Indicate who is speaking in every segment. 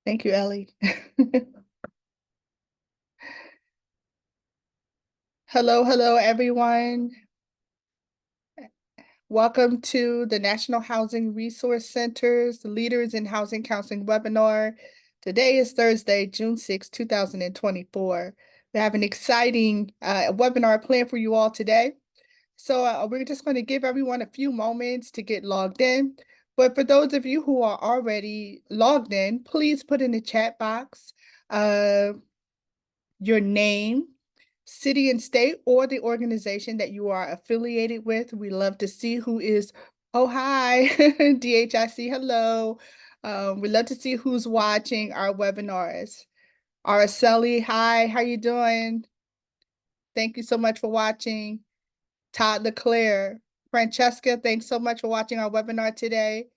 Speaker 1: Thank you, Ellie. Hello, hello, everyone. Welcome to the National Housing Resource Center's Leaders in Housing Counseling webinar. Today is Thursday, June 6, 2024. We have an exciting webinar planned for you all today. So we're just going to give everyone a few moments to get logged in. But for those of you who are already logged in, please put in the chat box your name, city and state, or the organization that you are affiliated with. We love to see who is, oh, hi, DHIC, hello. We love to see who's watching our webinars. Araceli, hi, how you doing? Thank you so much for watching. Todd Leclerc, Francesca, thanks so much for watching our webinar today.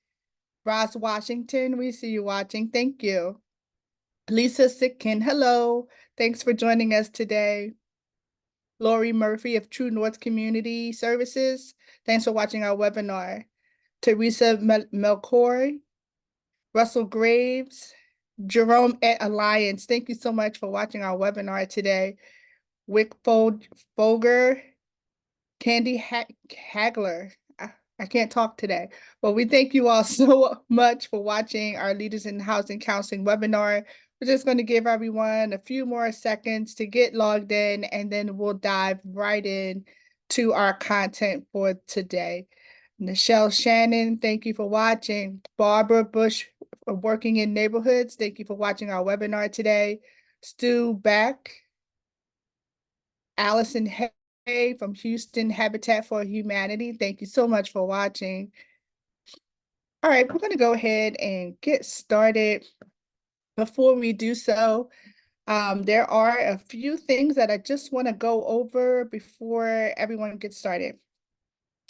Speaker 1: Ross Washington, we see you watching. Thank you. Lisa Sitkin, hello. Thanks for joining us today. Lori Murphy of True North Community Services, thanks for watching our webinar. Teresa Melcory, Russell Graves, Jerome at Alliance, thank you so much for watching our webinar today. Wick Folger, Candy Hagler, I can't talk today, but we thank you all so much for watching our Leaders in Housing Counseling webinar. We're just going to give everyone a few more seconds to get logged in, and then we'll dive right in to our content for today. Nichelle Shannon, thank you for watching. Barbara Bush, Working in Neighborhoods, thank you for watching our webinar today. Stu Beck, Allison Hay from Houston Habitat for Humanity, thank you so much for watching. All right, we're going to go ahead and get started. Before we do so, there are a few things that I just want to go over before everyone gets started.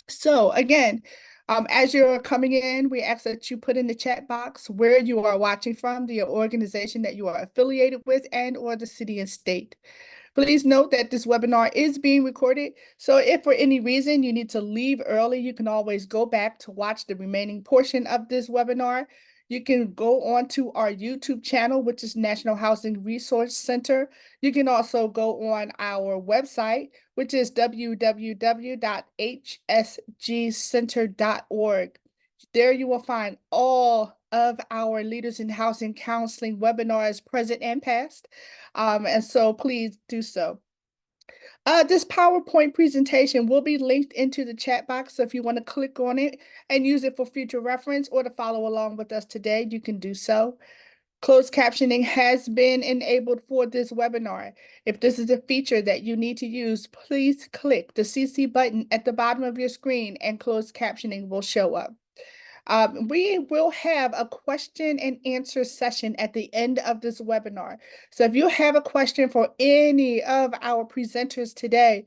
Speaker 1: So again, as you're coming in, we ask that you put in the chat box where you are watching from, the organization that you are affiliated with, and or the city and state. Please note that this webinar is being recorded, so if for any reason you need to leave early, you can always go back to watch the remaining portion of this webinar. You can go on to our YouTube channel, which is National Housing Resource Center. You can also go on our website, which is www.hsgcenter.org. There you will find all of our Leaders in Housing Counseling webinars, present and past. And so please do so. This PowerPoint presentation will be linked into the chat box. So if you want to click on it and use it for future reference or to follow along with us today, you can do so. Closed captioning has been enabled for this webinar. If this is a feature that you need to use, please click the CC button at the bottom of your screen and closed captioning will show up. We will have a question and answer session at the end of this webinar. So if you have a question for any of our presenters today,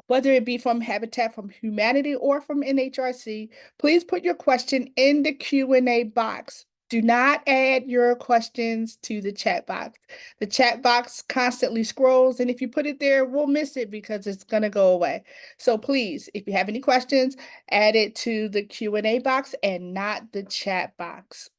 Speaker 1: whether it be from Habitat for Humanity or from NHRC, please put your question in the Q&A box. Do not add your questions to the chat box. The chat box constantly scrolls, and if you put it there, we'll miss it because it's going to go away. So please, if you have any questions, add it to the Q&A box and not the chat box.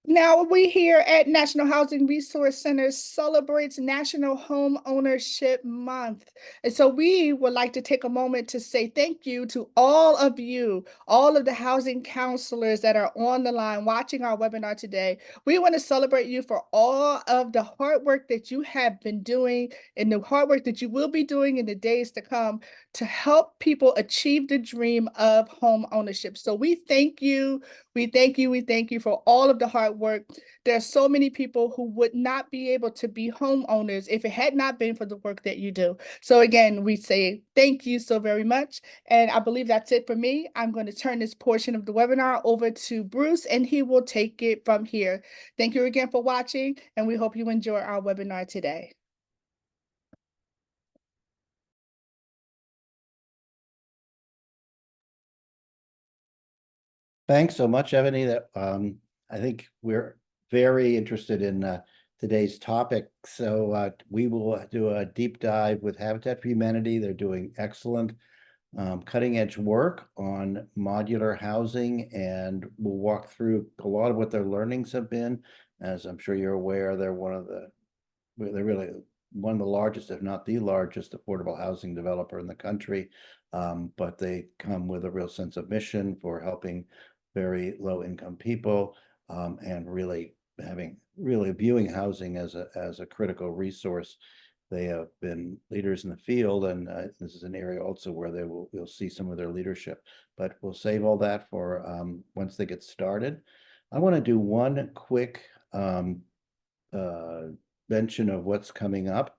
Speaker 1: Now, we here at National Housing Resource Center celebrates National Home Ownership Month. And so we would like to take a moment to say thank you to all of you, all of the housing counselors that are on the line watching our webinar today. We want to celebrate you for all of the hard work that you have been doing and the hard work that you will be doing in the days to come to help people achieve the dream of home ownership. So we thank you. We thank you. We thank you for all of the hard work. There are so many people who would not be able to be homeowners if it had not been for the work that you do. So again, we say thank you so very much. And I believe that's it for me. I'm going to turn this portion of the webinar over to Bruce, and he will take it from here. Thank you again for watching, and we hope you enjoy our webinar today.
Speaker 2: Thanks so much, Ebony. That I think we're very interested in today's topic. So we will do a deep dive with Habitat for Humanity. They're doing excellent cutting edge work on modular housing, and we'll walk through a lot of what their learnings have been. As I'm sure you're aware, they're really one of the largest, if not the largest, affordable housing developer in the country. But they come with a real sense of mission for helping very low income people, and really viewing housing as a critical resource. They have been leaders in the field, and this is an area also where you'll see some of their leadership. But we'll save all that for once they get started. I want to do one quick uh, mention of what's coming up,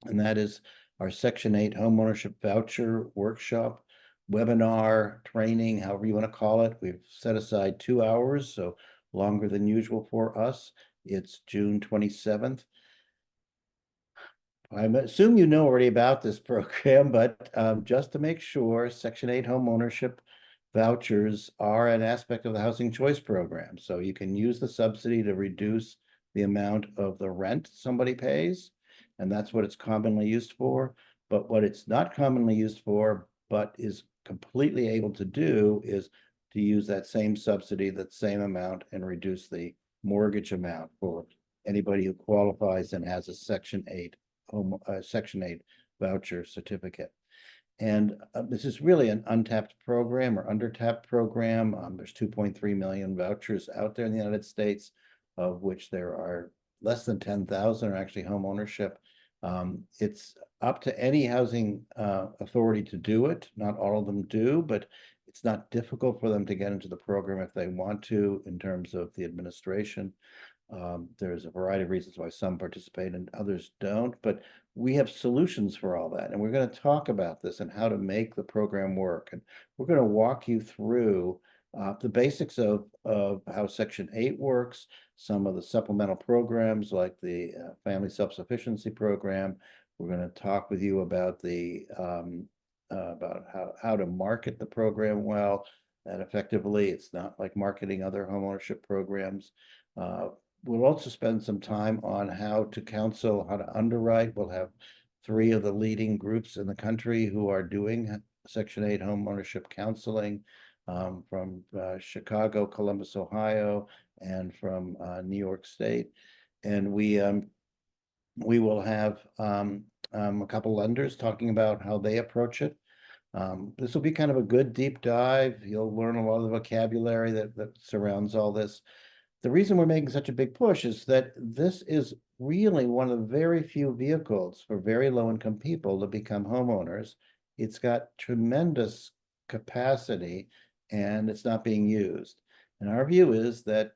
Speaker 2: and that is our Section 8 homeownership voucher workshop, webinar, training, however you want to call it. We've set aside 2 hours, so longer than usual for us. It's June 27th. I assume you know already about this program, but just to make sure, Section 8 homeownership vouchers are an aspect of the housing choice program. So you can use the subsidy to reduce the amount of the rent somebody pays, and that's what it's commonly used for. But what it's not commonly used for, but is completely able to do, is to use that same subsidy, that same amount, and reduce the mortgage amount for anybody who qualifies and has a Section 8 Section 8 voucher certificate. And this is really an untapped program or undertapped program. There's 2.3 million vouchers out there in the United States, of which there are less than 10,000 are actually home ownership. It's up to any housing authority to do it. Not all of them do, but it's not difficult for them to get into the program if they want to, in terms of the administration. There's a variety of reasons why some participate and others don't, but we have solutions for all that. And we're going to talk about this and how to make the program work. And we're going to walk you through the basics of how Section 8 works, some of the supplemental programs like the Family Self-Sufficiency Program. We're going to talk with you about about how to market the program well and effectively. It's not like marketing other homeownership programs. We'll also spend some time on how to counsel, how to underwrite. We'll have 3 of the leading groups in the country who are doing Section 8 homeownership counseling, from Chicago, Columbus, Ohio, and from New York State. And we will have a couple lenders talking about how they approach it. This will be kind of a good deep dive. You'll learn a lot of the vocabulary that surrounds all this. The reason we're making such a big push is that this is really one of the very few vehicles for very low income people to become homeowners. It's got tremendous capacity and it's not being used. And our view is that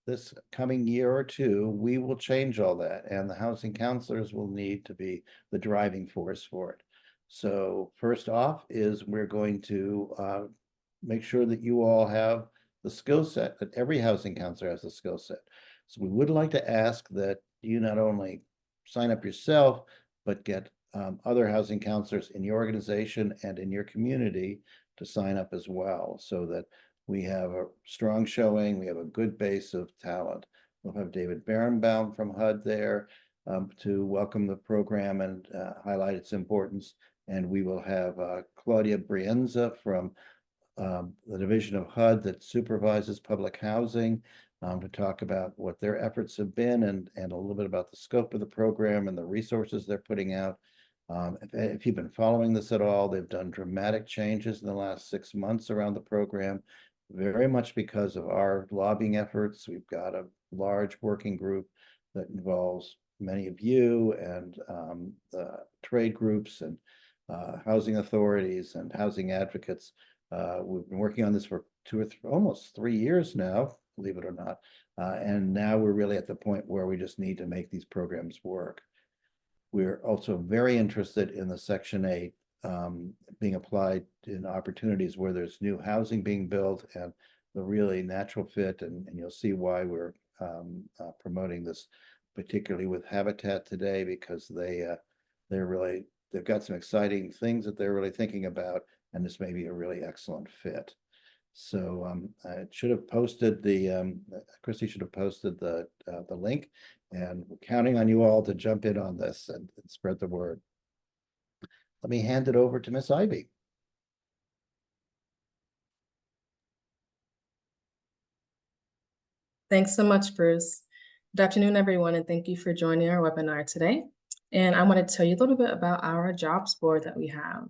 Speaker 2: this coming year or two, we will change all that, and the housing counselors will need to be the driving force for it. So first off is we're going to make sure that you all have the skill set, that every housing counselor has the skill set. So we would like to ask that you not only sign up yourself, but get other housing counselors in your organization and in your community to sign up as well, so that we have a strong showing, we have a good base of talent. We'll have David Berenbaum from HUD there to welcome the program and highlight its importance. And we will have Claudia Brienza from the division of HUD that supervises public housing, to talk about what their efforts have been, and a little bit about the scope of the program and the resources they're putting out. If you've been following this at all, they've done dramatic changes in the last 6 months around the program, very much because of our lobbying efforts. We've got a large working group that involves many of you and the trade groups and housing authorities and housing advocates. We've been working on this for almost 3 years now, believe it or not. And now we're really at the point where we just need to make these programs work. We're also very interested in the Section 8 being applied in opportunities where there's new housing being built and the really natural fit. And you'll see why we're promoting this, particularly with Habitat today, because they've got some exciting things that they're really thinking about, and this may be a really excellent fit. So I should have posted Christy should have posted the link, and we're counting on you all to jump in on this and spread the word. Let me hand it over to Miss Ivy.
Speaker 3: Thanks so much, Bruce. Good afternoon, everyone, and thank you for joining our webinar today. And I want to tell you a little bit about our jobs board that we have.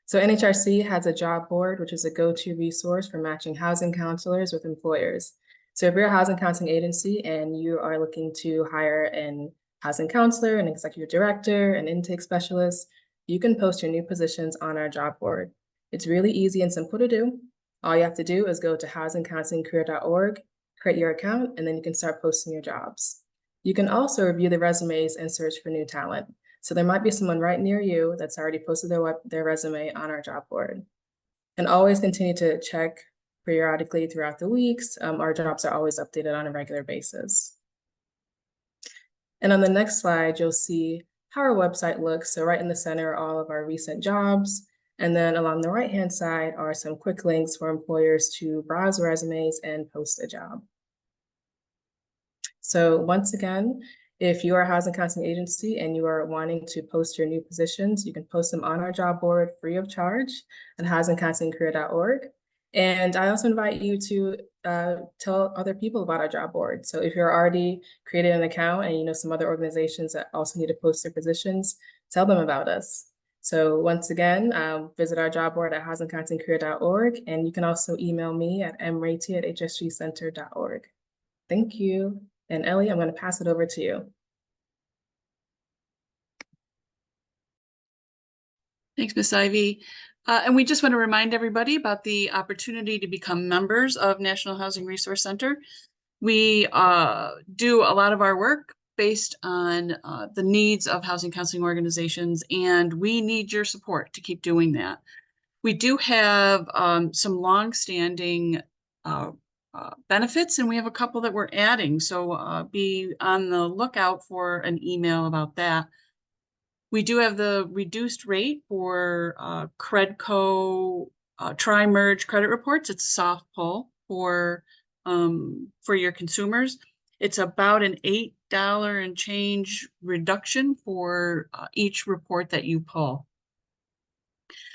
Speaker 3: So NHRC has a job board, which is a go-to resource for matching housing counselors with employers. So if you're a housing counseling agency and you are looking to hire an housing counselor, an executive director, an intake specialist, you can post your new positions on our job board. It's really easy and simple to do. All you have to do is go to housingcounselingcareer.org, create your account, and then you can start posting your jobs. You can also review the resumes and search for new talent. So there might be someone right near you that's already posted their resume on our job board. And always continue to check periodically throughout the weeks. Our jobs are always updated on a regular basis. And on the next slide, you'll see how our website looks. So right in the center are all of our recent jobs. And then along the right-hand side are some quick links for employers to browse resumes and post a job. So once again, if you are a housing counseling agency and you are wanting to post your new positions, you can post them on our job board free of charge at housingcounselingcareer.org. And I also invite you to tell other people about our job board. So if you're already created an account and you know some other organizations that also need to post their positions, tell them about us. So once again, visit our job board at housingcounselingcareer.org, and you can also email me at mraty@hsgcenter.org. Thank you. And Ellie, I'm going to pass it over to you.
Speaker 4: Thanks, Ms. Ivy. And we just want to remind everybody about the opportunity to become members of National Housing Resource Center. We do a lot of our work based on the needs of housing counseling organizations, and we need your support to keep doing that. We do have some long-standing benefits, and we have a couple that we're adding, so be on the lookout for an email about that. We do have the reduced rate for Credco tri-merge credit reports. It's a soft pull for your consumers. It's about an $8 and change reduction for each report that you pull.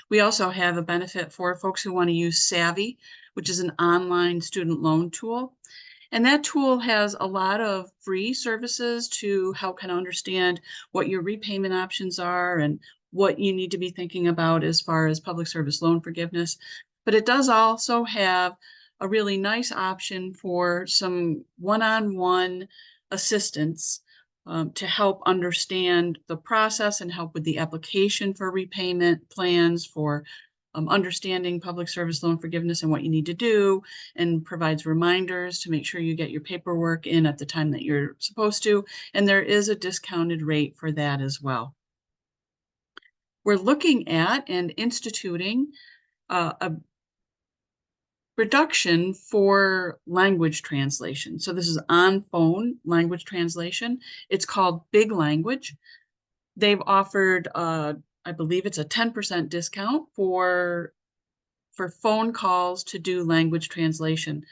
Speaker 4: We also have a benefit for folks who want to use Savvy, which is an online student loan tool. And that tool has a lot of free services to help kind of understand what your repayment options are and what you need to be thinking about as far as public service loan forgiveness. But it does also have a really nice option for some one-on-one assistance to help understand the process and help with the application for repayment plans, for understanding public service loan forgiveness and what you need to do, and provides reminders to make sure you get your paperwork in at the time that you're supposed to. And there is a discounted rate for that as well. We're looking at and instituting a reduction for language translation. So this is on phone language translation. It's called Big Language. They've offered I believe it's a 10% discount for phone calls to do language translation.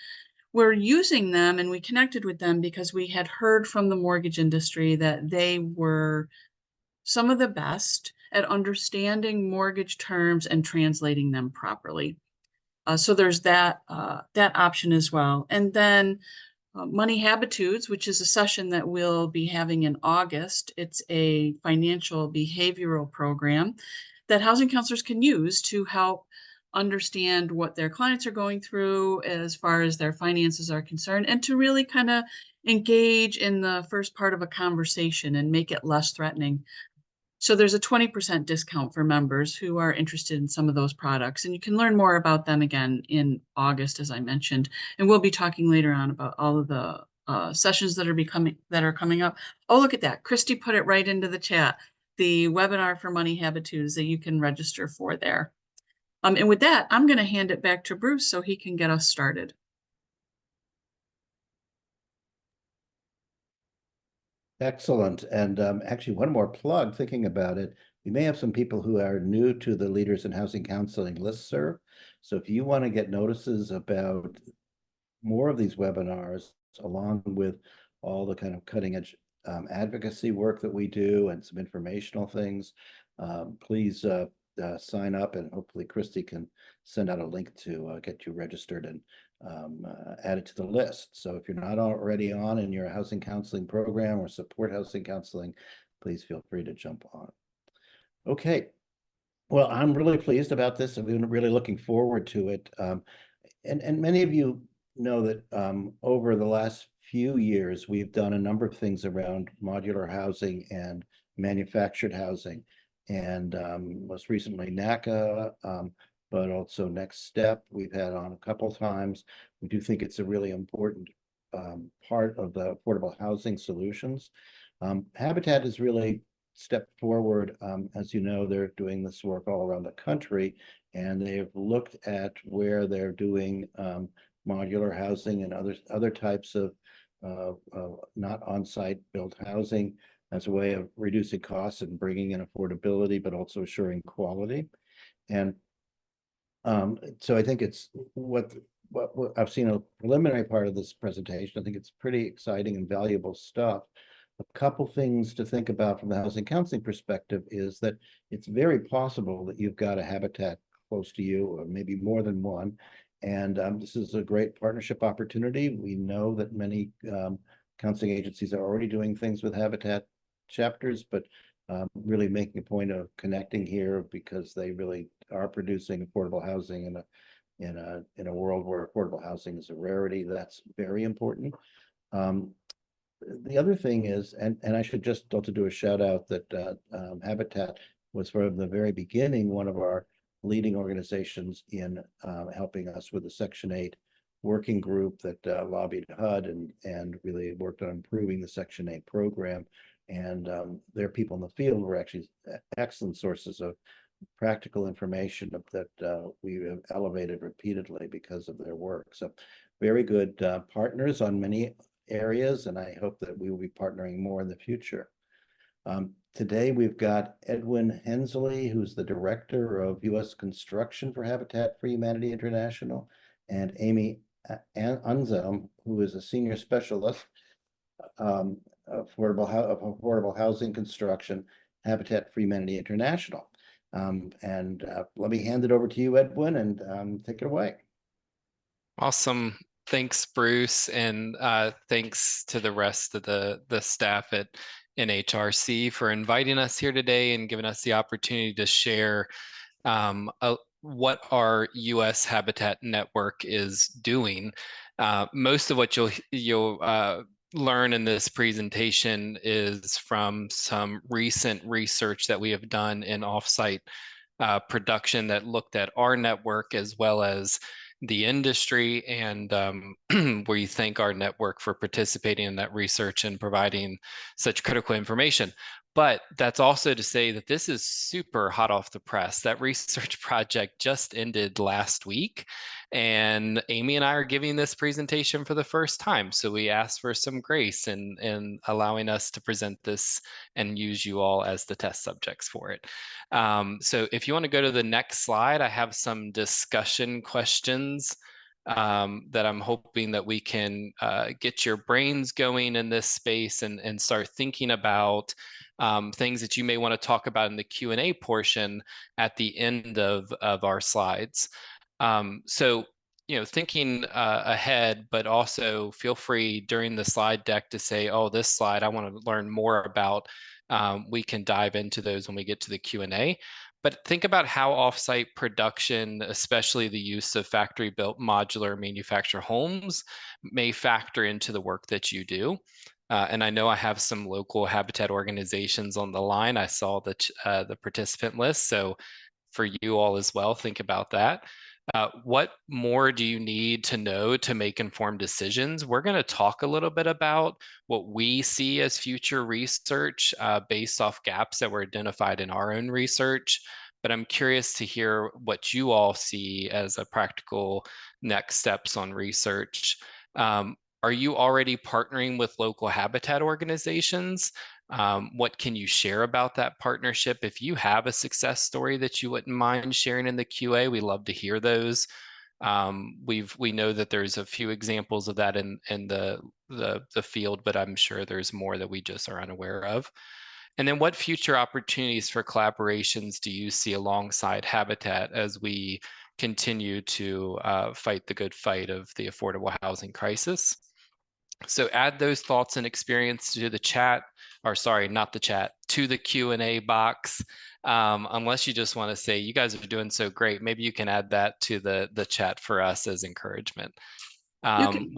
Speaker 4: We're using them, and we connected with them because we had heard from the mortgage industry that they were some of the best at understanding mortgage terms and translating them properly. So there's that option as well. And then Money Habitudes, which is a session that we'll be having in August. It's a financial behavioral program that housing counselors can use to help understand what their clients are going through as far as their finances are concerned, and to really kind of engage in the first part of a conversation and make it less threatening. So there's a 20% discount for members who are interested in some of those products. And you can learn more about them again in August, as I mentioned. And we'll be talking later on about all of the sessions that are coming up. Oh, look at that. Christy put it right into the chat, the webinar for Money Habitudes that you can register for there. And with that, I'm going to hand it back to Bruce so he can get us started.
Speaker 2: Excellent. And actually, one more plug, thinking about it, we may have some people who are new to the Leaders in Housing Counseling listserv. So if you want to get notices about more of these webinars, along with all the kind of cutting edge advocacy work that we do and some informational things, please sign up, and hopefully Christy can send out a link to get you registered and add it to the list. So if you're not already on in your housing counseling program or support housing counseling, please feel free to jump on. Okay. Well, I'm really pleased about this. I've been really looking forward to it. And many of you know that over the last few years, we've done a number of things around modular housing and manufactured housing. And most recently NACA, but also Next Step we've had on a couple times. We do think it's a really important part of the affordable housing solutions. Habitat has really stepped forward. As you know, they're doing this work all around the country, and they've looked at where they're doing modular housing and other types of not on-site built housing as a way of reducing costs and bringing in affordability, but also assuring quality. And so I think it's what I've seen a preliminary part of this presentation. I think it's pretty exciting and valuable stuff. A couple things to think about from the housing counseling perspective is that it's very possible that you've got a habitat close to you, or maybe more than one. And this is a great partnership opportunity. We know that many counseling agencies are already doing things with habitat chapters, but really making a point of connecting here, because they really are producing affordable housing in a world where affordable housing is a rarity. That's very important. The other thing is, and I should just also do a shout out that Habitat was from the very beginning one of our leading organizations in helping us with the Section 8 working group that lobbied HUD and really worked on improving the Section 8 program. And their people in the field were actually excellent sources of practical information that we have elevated repeatedly because of their work. So very good partners on many areas, and I hope that we will be partnering more in the future. Today we've got Edwin Hensley, who's the Director of U.S. Construction for Habitat for Humanity International, and Amy Unzum, who is a Senior Specialist affordable housing construction, Habitat for Humanity International. Let me hand it over to you, Edwin, and take it away.
Speaker 5: Awesome. Thanks, Bruce, and thanks to the rest of the staff at NHRC for inviting us here today and giving us the opportunity to share what our U.S. Habitat Network is doing. Most of what you'll learn in this presentation is from some recent research that we have done in offsite production that looked at our network as well as the industry, and we thank our network for participating in that research and providing such critical information. But that's also to say that this is super hot off the press. That research project just ended last week, and Amy and I are giving this presentation for the first time. So we ask for some grace in allowing us to present this and use you all as the test subjects for it. So if you want to go to the next slide, I have some discussion questions that I'm hoping that we can get your brains going in this space and start thinking about things that you may want to talk about in the Q&A portion at the end of our slides. So, you know, thinking ahead, but also feel free during the slide deck to say, oh, this slide I want to learn more about. We can dive into those when we get to the Q&A. But think about how offsite production, especially the use of factory-built modular manufactured homes, may factor into the work that you do. And I know I have some local habitat organizations on the line. I saw the participant list. So for you all as well, think about that. What more do you need to know to make informed decisions? We're going to talk a little bit about what we see as future research based off gaps that were identified in our own research. But I'm curious to hear what you all see as a practical next steps on research. Are you already partnering with local habitat organizations? What can you share about that partnership? If you have a success story that you wouldn't mind sharing in the QA, we love to hear those. We know that there's a few examples of that in the field, but I'm sure there's more that we just are unaware of. And then what future opportunities for collaborations do you see alongside Habitat as we continue to fight the good fight of the affordable housing crisis? So add those thoughts and experience to the chat, or sorry, not the chat, to the Q&A box. Unless you just want to say, you guys are doing so great, maybe you can add that to the chat for us as encouragement.
Speaker 4: You can,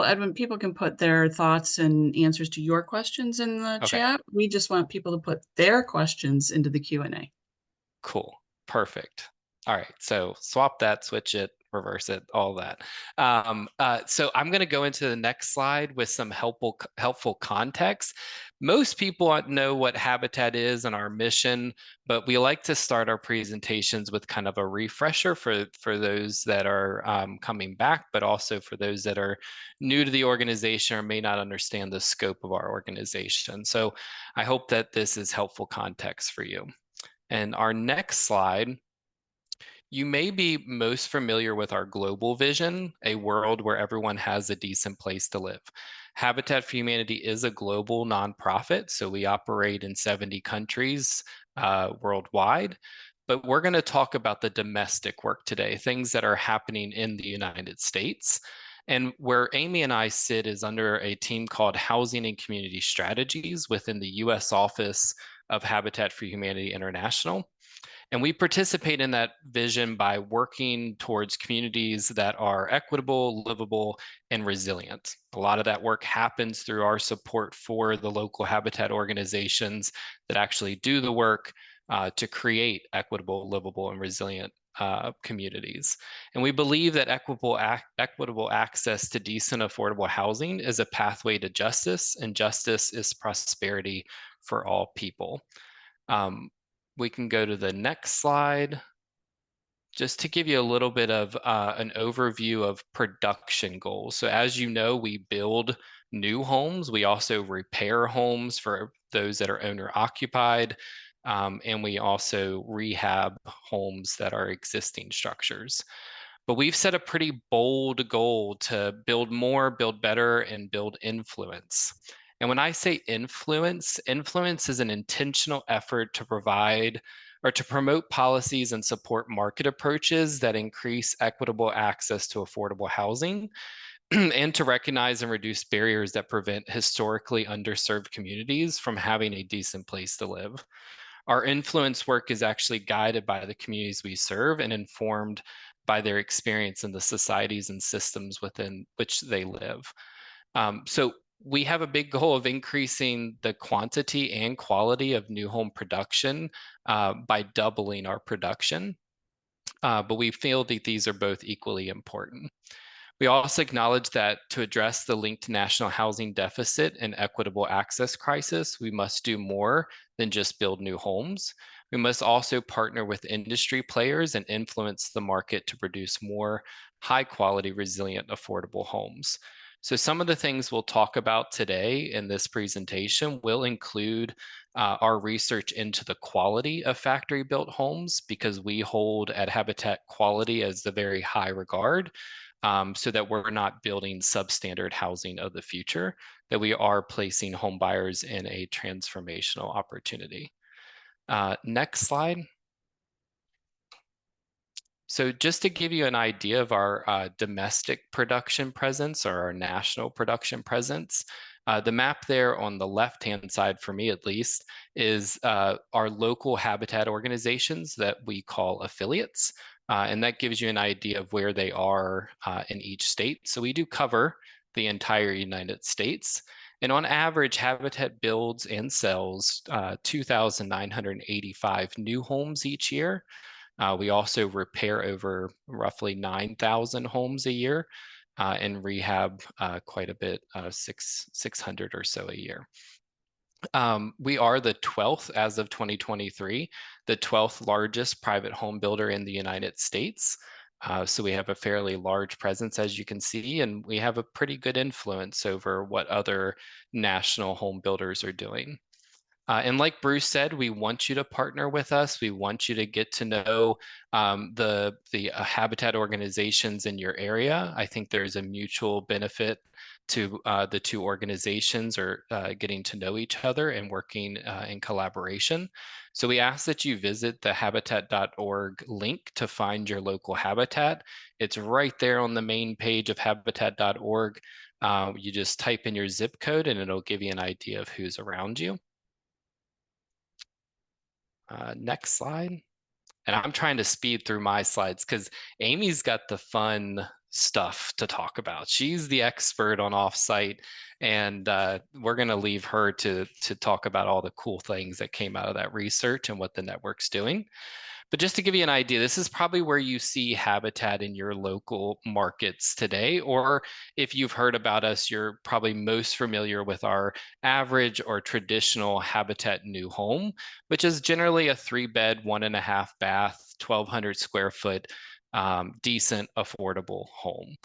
Speaker 4: Edwin, people can put their thoughts and answers to your questions in the
Speaker 5: Okay.
Speaker 4: chat. We just want people to put their questions into the Q&A.
Speaker 5: Cool. Perfect. All right. So swap that, switch it, reverse it, all that. So I'm going to go into the next slide with some helpful context. Most people know what Habitat is and our mission, but we like to start our presentations with kind of a refresher for those that are coming back, but also for those that are new to the organization or may not understand the scope of our organization. So I hope that this is helpful context for you. And our next slide, you may be most familiar with our global vision, a world where everyone has a decent place to live. Habitat for Humanity is a global nonprofit, so we operate in 70 countries worldwide. But we're going to talk about the domestic work today, things that are happening in the United States. And where Amy and I sit is under a team called Housing and Community Strategies within the U.S. Office of Habitat for Humanity International. And we participate in that vision by working towards communities that are equitable, livable, and resilient. A lot of that work happens through our support for the local habitat organizations that actually do the work to create equitable, livable, and resilient communities. And we believe that equitable access to decent, affordable housing is a pathway to justice, and justice is prosperity for all people. We can go to the next slide. Just to give you a little bit of an overview of production goals. So as you know, we build new homes. We also repair homes for those that are owner occupied. And we also rehab homes that are existing structures. But we've set a pretty bold goal to build more, build better, and build influence. And when I say influence, influence is an intentional effort to provide or to promote policies and support market approaches that increase equitable access to affordable housing and to recognize and reduce barriers that prevent historically underserved communities from having a decent place to live. Our influence work is actually guided by the communities we serve and informed by their experience in the societies and systems within which they live. So we have a big goal of increasing the quantity and quality of new home production by doubling our production. But we feel that these are both equally important. We also acknowledge that to address the linked national housing deficit and equitable access crisis, we must do more than just build new homes. We must also partner with industry players and influence the market to produce more high quality, resilient, affordable homes. So some of the things we'll talk about today in this presentation will include our research into the quality of factory built homes, because we hold at Habitat quality as the very high regard. So that we're not building substandard housing of the future, that we are placing home buyers in a transformational opportunity. Next slide. So just to give you an idea of our domestic production presence, or our national production presence, the map there on the left-hand side, for me at least, is our local habitat organizations that we call affiliates. And that gives you an idea of where they are in each state. So we do cover the entire United States. And on average, Habitat builds and sells 2,985 new homes each year. We also repair over roughly 9,000 homes a year and rehab quite a bit, 600 or so a year. We are the 12th, as of 2023, the 12th largest private home builder in the United States. So we have a fairly large presence, as you can see, and we have a pretty good influence over what other national home builders are doing. And like Bruce said, we want you to partner with us. We want you to get to know the habitat organizations in your area. I think there's a mutual benefit to the two organizations or getting to know each other and working in collaboration. So we ask that you visit the habitat.org link to find your local habitat. It's right there on the main page of habitat.org. You just type in your zip code and it'll give you an idea of who's around you. Next slide. And I'm trying to speed through my slides because Amy's got the fun stuff to talk about. She's the expert on offsite, and we're going to leave her to talk about all the cool things that came out of that research and what the network's doing. But just to give you an idea, this is probably where you see habitat in your local markets today. Or if you've heard about us, you're probably most familiar with our average or traditional habitat new home, which is generally a 3-bed, 1.5-bath, 1,200 square foot, decent, affordable home.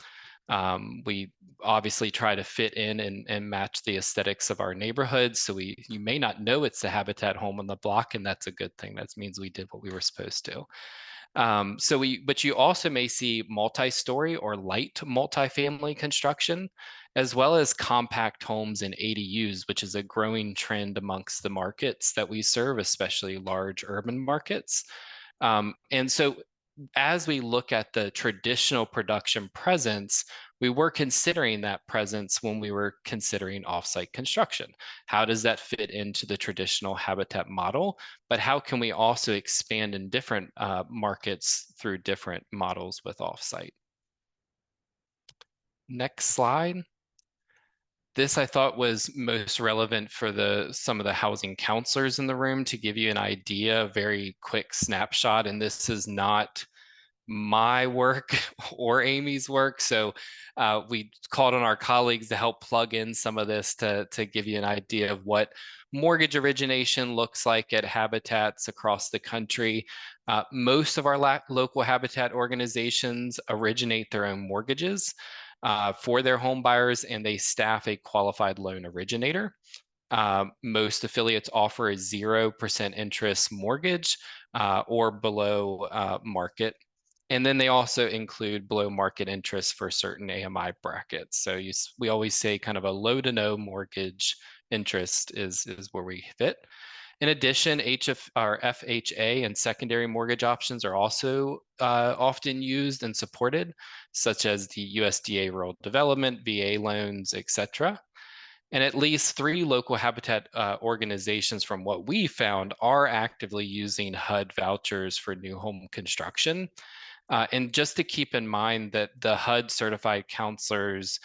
Speaker 5: We obviously try to fit in and match the aesthetics of our neighborhoods. So you may not know it's the Habitat home on the block, and that's a good thing. That means we did what we were supposed to. But you also may see multi-story or light multifamily construction, as well as compact homes and ADUs, which is a growing trend amongst the markets that we serve, especially large urban markets. And so as we look at the traditional production presence, we were considering that presence when we were considering offsite construction. How does that fit into the traditional habitat model? But how can we also expand in different markets through different models with offsite? Next slide. This I thought was most relevant for some of the housing counselors in the room to give you an idea, a very quick snapshot. And this is not my work or Amy's work. So we called on our colleagues to help plug in some of this to give you an idea of what mortgage origination looks like at habitats across the country. Most of our local habitat organizations originate their own mortgages for their home buyers, and they staff a qualified loan originator. Most affiliates offer a 0% interest mortgage or below market. And then they also include below market interest for certain AMI brackets. So we always say kind of a low to no mortgage interest is where we fit. In addition, FHA and secondary mortgage options are also often used and supported, such as the USDA Rural Development, VA loans, etc. And at least 3 local habitat organizations from what we found are actively using HUD vouchers for new home construction. And just to keep in mind that the HUD certified counselors,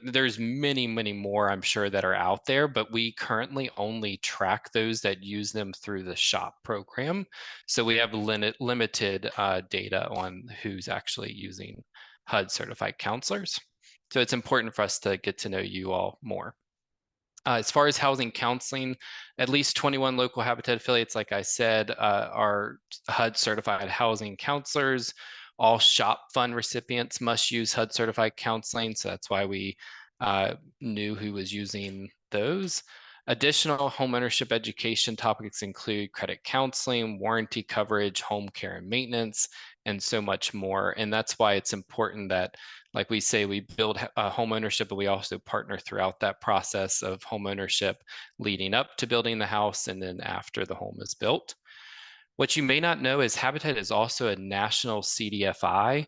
Speaker 5: there's many, many more I'm sure that are out there, but we currently only track those that use them through the SHOP program. So we have limited data on who's actually using HUD certified counselors. So it's important for us to get to know you all more. As far as housing counseling, at least 21 local habitat affiliates, like I said, are HUD certified housing counselors. All SHOP fund recipients must use HUD certified counseling. So that's why we knew who was using those. Additional homeownership education topics include credit counseling, warranty coverage, home care and maintenance, and so much more. And that's why it's important that, like we say, we build home ownership, but we also partner throughout that process of home ownership leading up to building the house and then after the home is built. What you may not know is Habitat is also a national CDFI.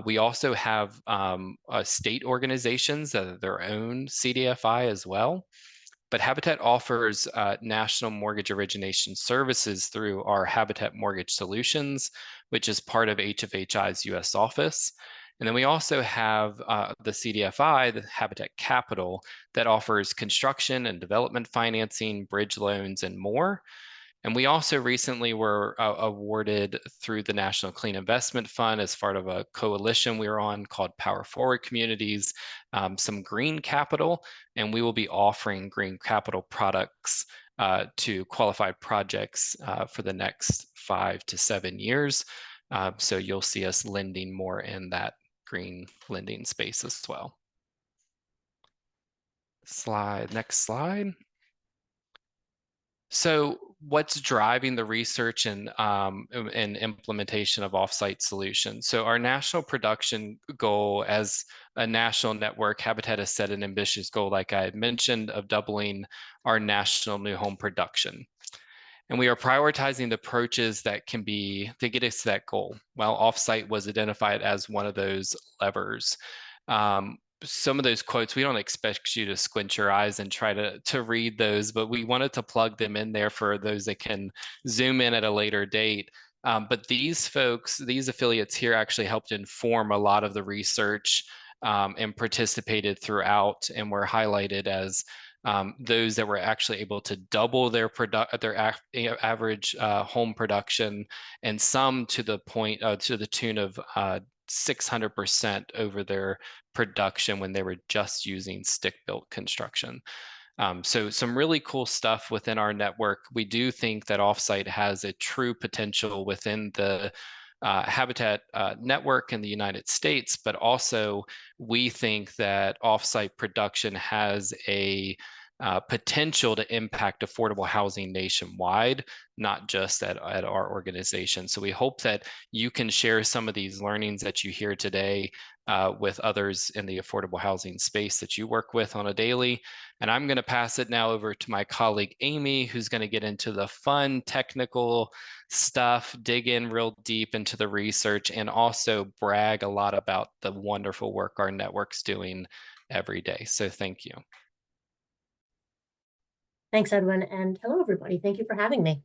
Speaker 5: We also have state organizations that are their own CDFI as well. But Habitat offers national mortgage origination services through our Habitat Mortgage Solutions, which is part of HFHI's US office. And then we also have the CDFI, the Habitat Capital, that offers construction and development financing, bridge loans, and more. And we also recently were awarded through the National Clean Investment Fund as part of a coalition we were on called Power Forward Communities, some green capital, and we will be offering green capital products to qualified projects for the next 5 to 7 years. So you'll see us lending more in that green lending space as well. Next slide. So what's driving the research and implementation of offsite solutions? So our national production goal as a national network, Habitat has set an ambitious goal, like I had mentioned, of doubling our national new home production. And we are prioritizing the approaches that can be to get us to that goal. While offsite was identified as one of those levers. Some of those quotes, we don't expect you to squint your eyes and try to read those, but we wanted to plug them in there for those that can zoom in at a later date. But these folks, these affiliates here actually helped inform a lot of the research and participated throughout, and were highlighted as those that were actually able to double their average home production, and some to the point to the tune of 600% over their production when they were just using stick-built construction. So some really cool stuff within our network. We do think that offsite has a true potential within the Habitat network in the United States, but also we think that offsite production has a potential to impact affordable housing nationwide, not just at our organization. So we hope that you can share some of these learnings that you hear today with others in the affordable housing space that you work with on a daily. And I'm going to pass it now over to my colleague, Amy, who's going to get into the fun technical stuff, dig in real deep into the research, and also brag a lot about the wonderful work our network's doing every day. So thank you.
Speaker 6: Thanks, Edwin, and hello, everybody. Thank you for having me.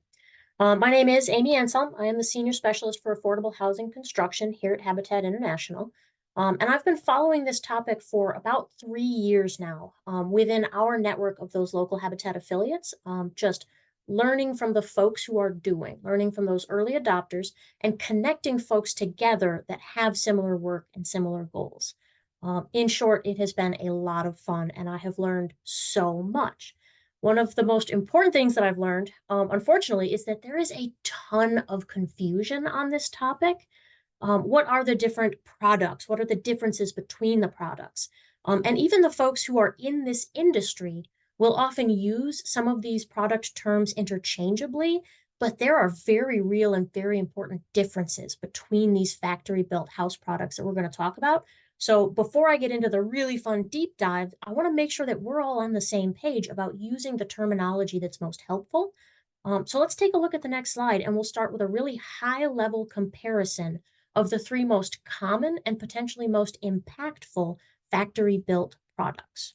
Speaker 6: My name is Amy Anselm. I am the Senior Specialist for Affordable Housing Construction here at Habitat International. And I've been following this topic for about 3 years now within our network of those local Habitat affiliates, just learning from the folks who are learning from those early adopters, and connecting folks together that have similar work and similar goals. In short, it has been a lot of fun, and I have learned so much. One of the most important things that I've learned, unfortunately, is that there is a ton of confusion on this topic. What are the different products? What are the differences between the products? And even the folks who are in this industry will often use some of these product terms interchangeably, but there are very real and very important differences between these factory-built house products that we're going to talk about. So before I get into the really fun deep dive, I want to make sure that we're all on the same page about using the terminology that's most helpful. So let's take a look at the next slide, and we'll start with a really high-level comparison of the 3 most common and potentially most impactful factory-built products.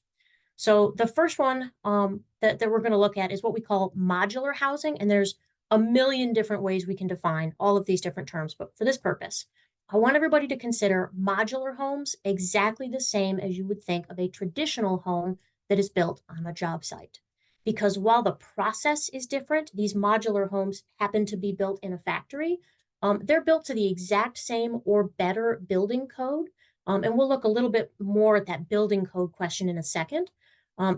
Speaker 6: So the first one that we're going to look at is what we call modular housing, and there's a million different ways we can define all of these different terms, but for this purpose, I want everybody to consider modular homes exactly the same as you would think of a traditional home that is built on a job site. Because while the process is different, these modular homes happen to be built in a factory. They're built to the exact same or better building code. And we'll look a little bit more at that building code question in a second.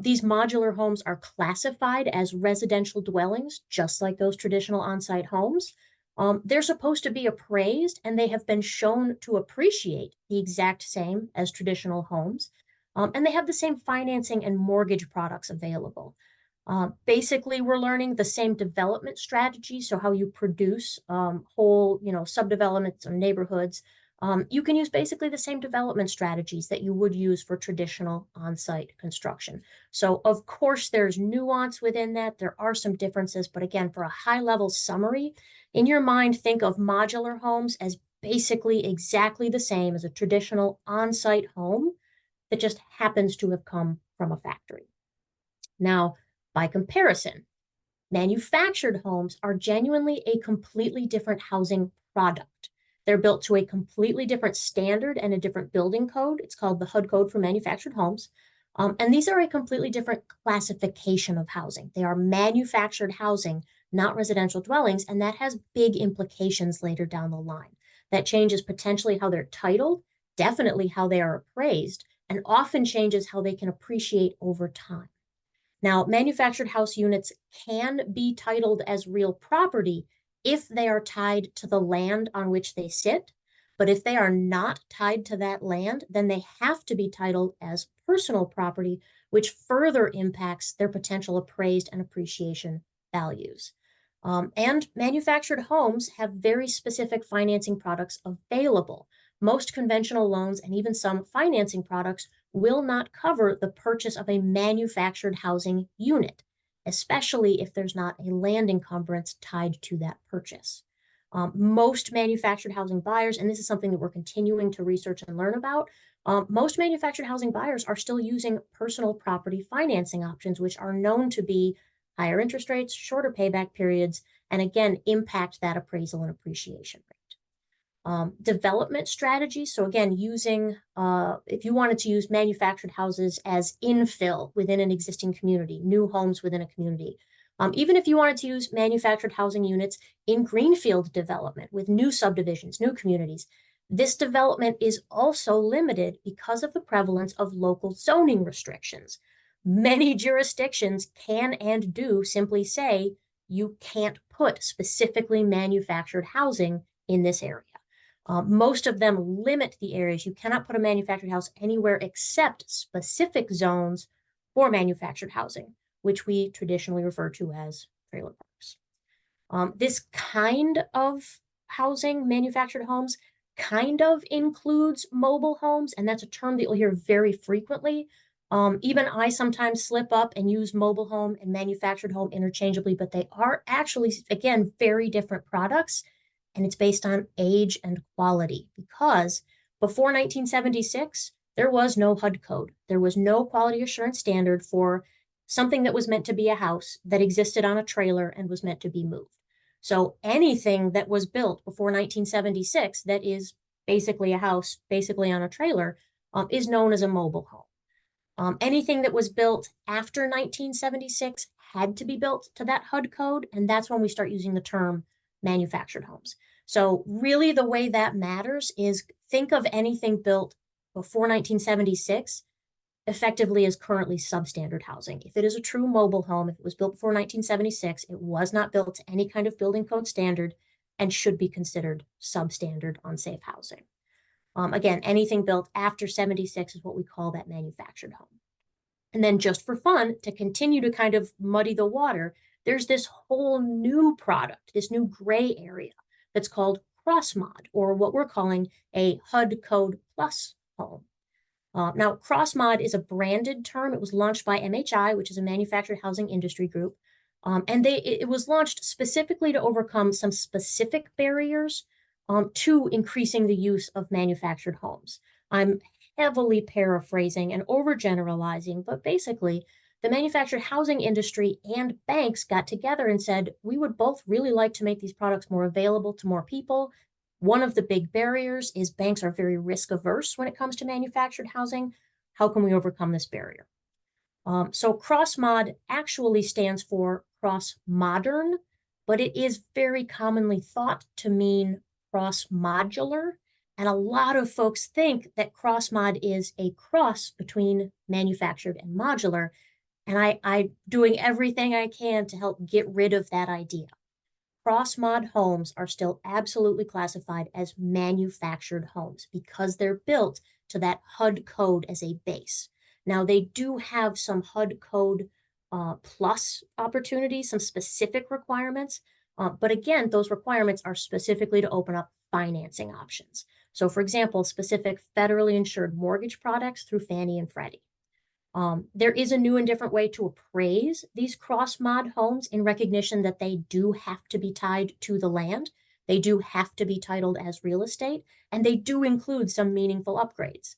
Speaker 6: These modular homes are classified as residential dwellings, just like those traditional on-site homes. They're supposed to be appraised, and they have been shown to appreciate the exact same as traditional homes. And they have the same financing and mortgage products available. Basically, we're learning the same development strategy. So how you produce whole, subdevelopments or neighborhoods. You can use basically the same development strategies that you would use for traditional on-site construction. So of course, there's nuance within that. There are some differences, but again, for a high-level summary, in your mind, think of modular homes as basically exactly the same as a traditional on-site home that just happens to have come from a factory. Now, by comparison, manufactured homes are genuinely a completely different housing product. They're built to a completely different standard and a different building code. It's called the HUD code for manufactured homes. And these are a completely different classification of housing. They are manufactured housing, not residential dwellings, and that has big implications later down the line. That changes potentially how they're titled, definitely how they are appraised, and often changes how they can appreciate over time. Now, manufactured house units can be titled as real property if they are tied to the land on which they sit. But if they are not tied to that land, then they have to be titled as personal property, which further impacts their potential appraised and appreciation values. And manufactured homes have very specific financing products available. Most conventional loans and even some financing products will not cover the purchase of a manufactured housing unit, especially if there's not a land encumbrance tied to that purchase. Most manufactured housing buyers, and this is something that we're continuing to research and learn about, most manufactured housing buyers are still using personal property financing options, which are known to be higher interest rates, shorter payback periods, and again, impact that appraisal and appreciation rate. Development strategies. So again, using, if you wanted to use manufactured houses as infill within an existing community, new homes within a community, even if you wanted to use manufactured housing units in greenfield development with new subdivisions, new communities, this development is also limited because of the prevalence of local zoning restrictions. Many jurisdictions can and do simply say you can't put specifically manufactured housing in this area. Most of them limit the areas. You cannot put a manufactured house anywhere except specific zones for manufactured housing, which we traditionally refer to as trailer parks. This kind of housing, manufactured homes, kind of includes mobile homes, and that's a term that you'll hear very frequently. Even I sometimes slip up and use mobile home and manufactured home interchangeably, but they are actually, again, very different products, and it's based on age and quality, because before 1976, there was no HUD code. There was no quality assurance standard for something that was meant to be a house that existed on a trailer and was meant to be moved. So anything that was built before 1976 that is basically a house, basically on a trailer, is known as a mobile home. Anything that was built after 1976 had to be built to that HUD code, and that's when we start using the term manufactured homes. So really the way that matters is think of anything built before 1976 effectively as currently substandard housing. If it is a true mobile home, if it was built before 1976, it was not built to any kind of building code standard and should be considered substandard unsafe housing. Again, anything built after 76 is what we call that manufactured home. And then just for fun, to continue to kind of muddy the water, there's this whole new product, this new gray area that's called cross-mod, or what we're calling a HUD Code Plus home. Now, cross-mod is a branded term. It was launched by MHI, which is a manufactured housing industry group. And it was launched specifically to overcome some specific barriers to increasing the use of manufactured homes. I'm heavily paraphrasing and overgeneralizing, but basically, the manufactured housing industry and banks got together and said, we would both really like to make these products more available to more people. One of the big barriers is banks are very risk averse when it comes to manufactured housing. How can we overcome this barrier? So cross-mod actually stands for cross-modern, but it is very commonly thought to mean cross-modular. And a lot of folks think that cross-mod is a cross between manufactured and modular. And I'm doing everything I can to help get rid of that idea. Cross-mod homes are still absolutely classified as manufactured homes because they're built to that HUD code as a base. Now, they do have some HUD code plus opportunities, some specific requirements, but again, those requirements are specifically to open up financing options. So for example, specific federally insured mortgage products through Fannie and Freddie. There is a new and different way to appraise these cross-mod homes in recognition that they do have to be tied to the land. They do have to be titled as real estate, and they do include some meaningful upgrades.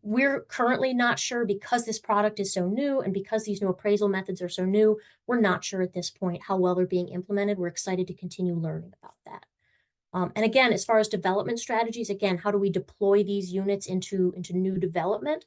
Speaker 6: We're currently not sure because this product is so new and because these new appraisal methods are so new, we're not sure at this point how well they're being implemented. We're excited to continue learning about that. And again, as far as development strategies, again, how do we deploy these units into new development?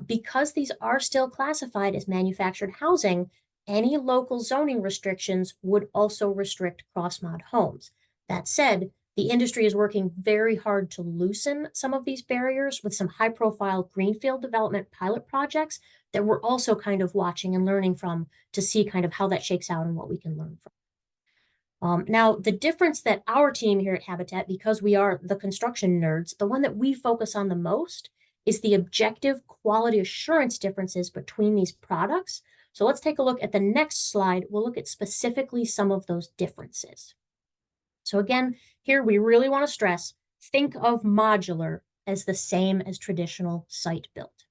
Speaker 6: Because these are still classified as manufactured housing, any local zoning restrictions would also restrict cross-mod homes. That said, the industry is working very hard to loosen some of these barriers with some high-profile greenfield development pilot projects that we're also kind of watching and learning from to see kind of how that shakes out and what we can learn from. Now, the difference that our team here at Habitat, because we are the construction nerds, the one that we focus on the most is the objective quality assurance differences between these products. So let's take a look at the next slide. We'll look at specifically some of those differences. So again, here we really want to stress, think of modular as the same as traditional site-built.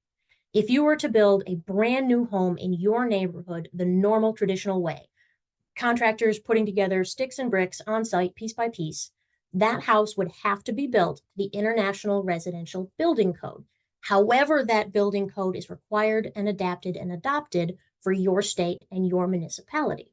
Speaker 6: If you were to build a brand new home in your neighborhood the normal traditional way, contractors putting together sticks and bricks on site piece by piece, that house would have to be built to the International Residential Building Code. However, that building code is required and adapted and adopted for your state and your municipality.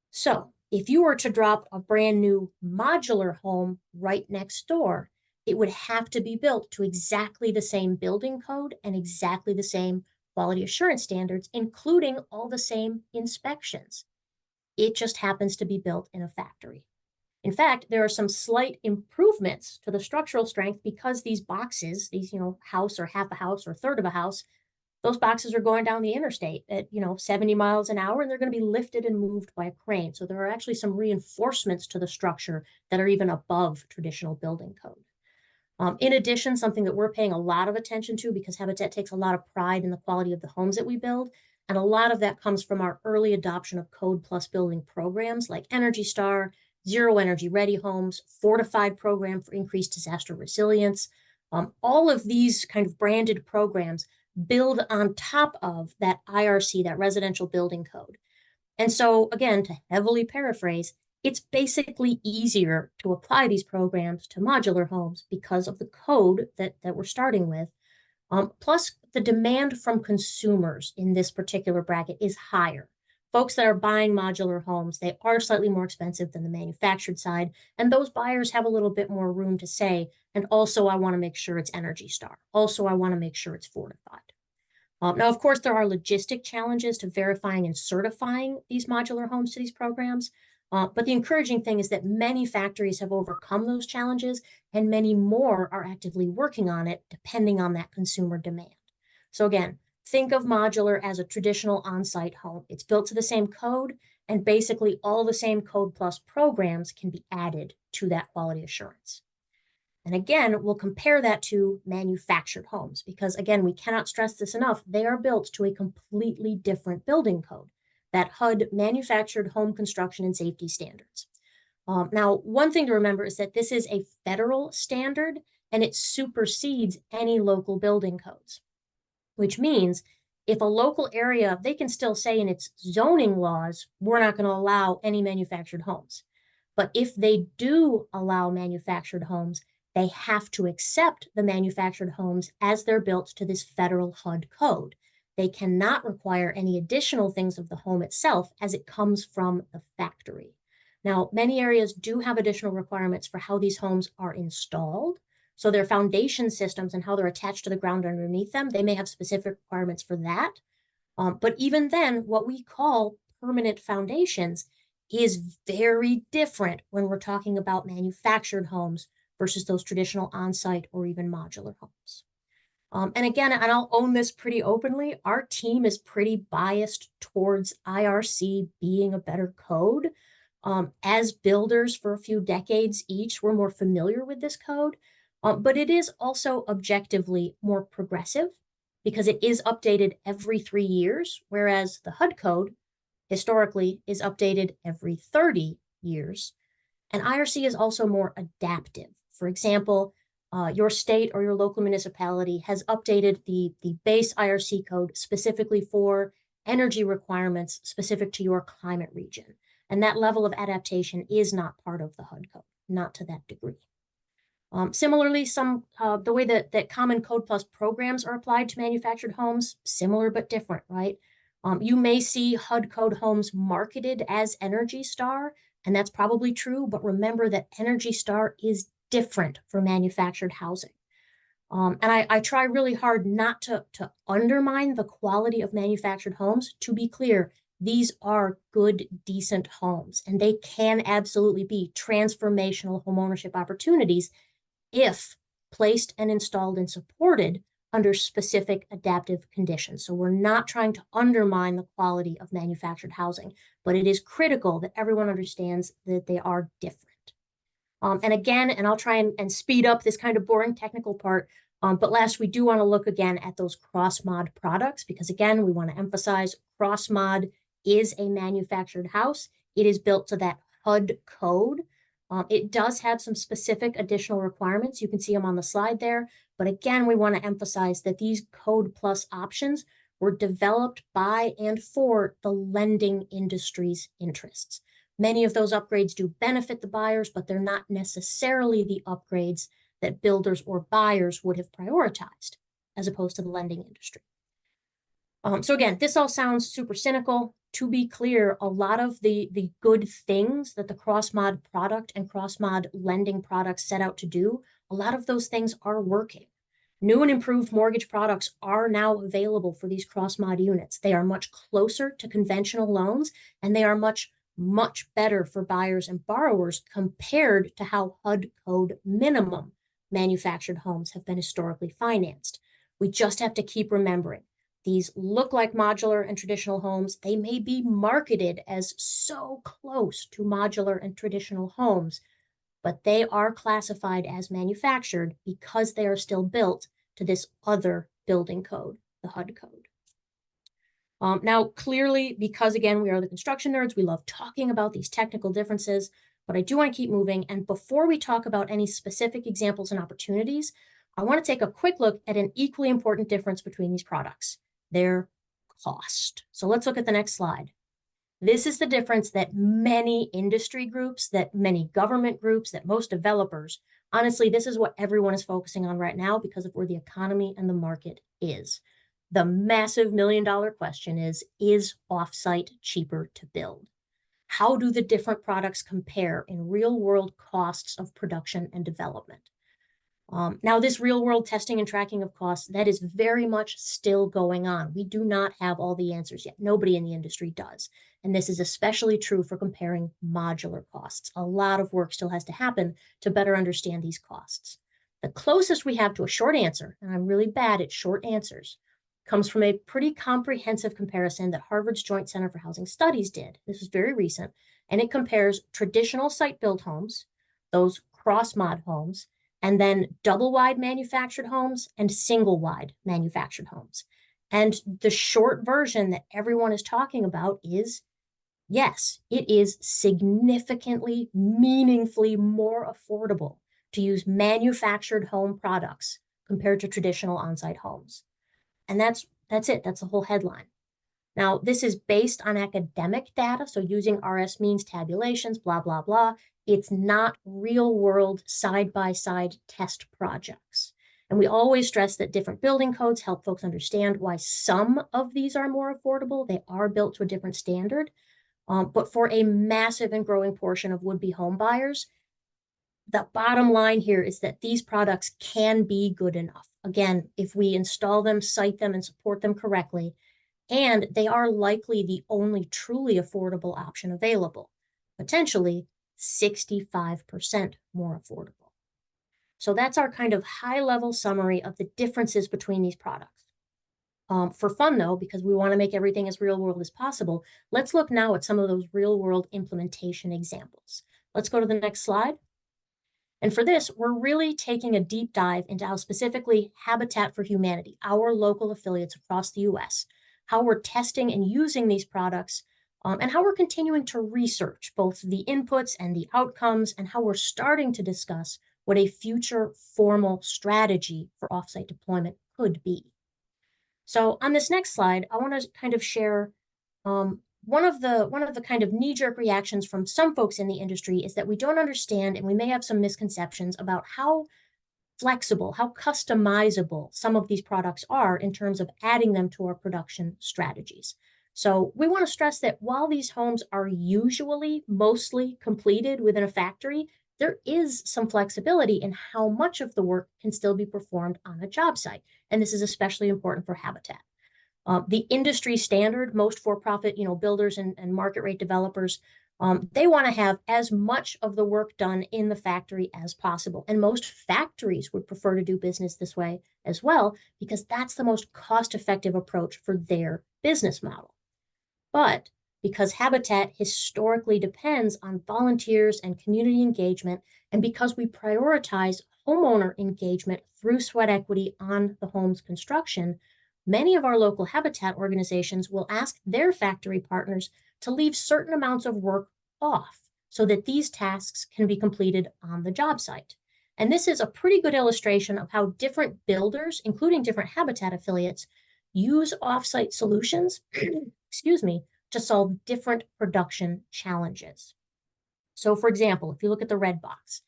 Speaker 6: So if you were to drop a brand new modular home right next door, it would have to be built to exactly the same building code and exactly the same quality assurance standards, including all the same inspections. It just happens to be built in a factory. In fact, there are some slight improvements to the structural strength because these boxes, these, house or half a house or third of a house, those boxes are going down the interstate at, 70 miles an hour, and they're going to be lifted and moved by a crane. So there are actually some reinforcements to the structure that are even above traditional building code. In addition, something that we're paying a lot of attention to, because Habitat takes a lot of pride in the quality of the homes that we build, and a lot of that comes from our early adoption of Code Plus building programs like Energy Star, Zero Energy Ready Homes, Fortified Program for increased disaster resilience. All of these kind of branded programs build on top of that IRC, that residential building code. And so again, to heavily paraphrase, it's basically easier to apply these programs to modular homes because of the code that we're starting with. Plus, the demand from consumers in this particular bracket is higher. Folks that are buying modular homes, they are slightly more expensive than the manufactured side, and those buyers have a little bit more room to say, and also I want to make sure it's Energy Star. Also, I want to make sure it's fortified. Now, of course, there are logistic challenges to verifying and certifying these modular homes to these programs. But the encouraging thing is that many factories have overcome those challenges, and many more are actively working on it, depending on that consumer demand. So again, think of modular as a traditional on-site home. It's built to the same code, and basically all the same Code Plus programs can be added to that quality assurance. And again, we'll compare that to manufactured homes, because again, we cannot stress this enough. They are built to a completely different building code, that HUD manufactured home construction and safety standards. Now, one thing to remember is that this is a federal standard, and it supersedes any local building codes, which means if a local area, they can still say in its zoning laws, we're not going to allow any manufactured homes. But if they do allow manufactured homes, they have to accept the manufactured homes as they're built to this federal HUD code. They cannot require any additional things of the home itself as it comes from the factory. Now, many areas do have additional requirements for how these homes are installed. So their foundation systems and how they're attached to the ground underneath them, they may have specific requirements for that. But even then, what we call permanent foundations is very different when we're talking about manufactured homes versus those traditional on-site or even modular homes. And again, and I'll own this pretty openly, our team is pretty biased towards IRC being a better code. As builders for a few decades each, we're more familiar with this code, but it is also objectively more progressive because it is updated every 3 years, whereas the HUD code historically is updated every 30 years. And IRC is also more adaptive. For example, your state or your local municipality has updated the base IRC code specifically for energy requirements specific to your climate region. And that level of adaptation is not part of the HUD code, not to that degree. Similarly, the way that common Code Plus programs are applied to manufactured homes, similar but different, right? You may see HUD code homes marketed as Energy Star, and that's probably true, but remember that Energy Star is different for manufactured housing. And I try really hard not to undermine the quality of manufactured homes. To be clear, these are good, decent homes, and they can absolutely be transformational homeownership opportunities if placed and installed and supported under specific adaptive conditions. So we're not trying to undermine the quality of manufactured housing, but it is critical that everyone understands that they are different. And again, and I'll try and speed up this kind of boring technical part, but last, we do want to look again at those cross-mod products, because again, we want to emphasize cross-mod is a manufactured house. It is built to that HUD code. It does have some specific additional requirements. You can see them on the slide there. But again, we want to emphasize that these Code Plus options were developed by and for the lending industry's interests. Many of those upgrades do benefit the buyers, but they're not necessarily the upgrades that builders or buyers would have prioritized, as opposed to the lending industry. So again, this all sounds super cynical. To be clear, a lot of the good things that the cross-mod product and cross-mod lending products set out to do, a lot of those things are working. New and improved mortgage products are now available for these cross-mod units. They are much closer to conventional loans, and they are much better for buyers and borrowers compared to how HUD code minimum manufactured homes have been historically financed. We just have to keep remembering, these look like modular and traditional homes. They may be marketed as so close to modular and traditional homes, but they are classified as manufactured because they are still built to this other building code, the HUD code. Now, clearly, because again, we are the construction nerds, we love talking about these technical differences, but I do want to keep moving. And before we talk about any specific examples and opportunities, I want to take a quick look at an equally important difference between these products, their cost. So let's look at the next slide. This is the difference that many industry groups, that many government groups, that most developers, honestly, this is what everyone is focusing on right now because of where the economy and the market is. The massive $1 million question is offsite cheaper to build? How do the different products compare in real world costs of production and development? Now, this real world testing and tracking of costs, that is very much still going on. We do not have all the answers yet. Nobody in the industry does. And this is especially true for comparing modular costs. A lot of work still has to happen to better understand these costs. The closest we have to a short answer, and I'm really bad at short answers, comes from a pretty comprehensive comparison that Harvard's Joint Center for Housing Studies did. This was very recent, and it compares traditional site-built homes, those cross-mod homes, and then double-wide manufactured homes and single-wide manufactured homes. And the short version that everyone is talking about is, yes, it is significantly, meaningfully more affordable to use manufactured home products compared to traditional on-site homes. And that's it. That's the whole headline. Now, this is based on academic data, so using RS means tabulations, blah, blah, blah. It's not real-world side-by-side test projects. And we always stress that different building codes help folks understand why some of these are more affordable. They are built to a different standard. But for a massive and growing portion of would-be home buyers, the bottom line here is that these products can be good enough. Again, if we install them, site them, and support them correctly, and they are likely the only truly affordable option available, potentially 65% more affordable. So that's our kind of high-level summary of the differences between these products. For fun, though, because we want to make everything as real-world as possible, let's look now at some of those real-world implementation examples. Let's go to the next slide. And for this, we're really taking a deep dive into how specifically Habitat for Humanity, our local affiliates across the US, how we're testing and using these products, and how we're continuing to research both the inputs and the outcomes, and how we're starting to discuss what a future formal strategy for offsite deployment could be. So on this next slide, I want to kind of share one of the kind of knee-jerk reactions from some folks in the industry is that we don't understand, and we may have some misconceptions about how flexible, how customizable some of these products are in terms of adding them to our production strategies. So we want to stress that while these homes are usually mostly completed within a factory, there is some flexibility in how much of the work can still be performed on a job site. And this is especially important for Habitat. The industry standard, most for-profit, builders and market rate developers, they want to have as much of the work done in the factory as possible. And most factories would prefer to do business this way as well, because that's the most cost-effective approach for their business model. But because Habitat historically depends on volunteers and community engagement, and because we prioritize homeowner engagement through sweat equity on the home's construction, many of our local Habitat organizations will ask their factory partners to leave certain amounts of work off so that these tasks can be completed on the job site. And this is a pretty good illustration of how different builders, including different Habitat affiliates, use offsite solutions, excuse me, to solve different production challenges. So for example, if you look at the red box,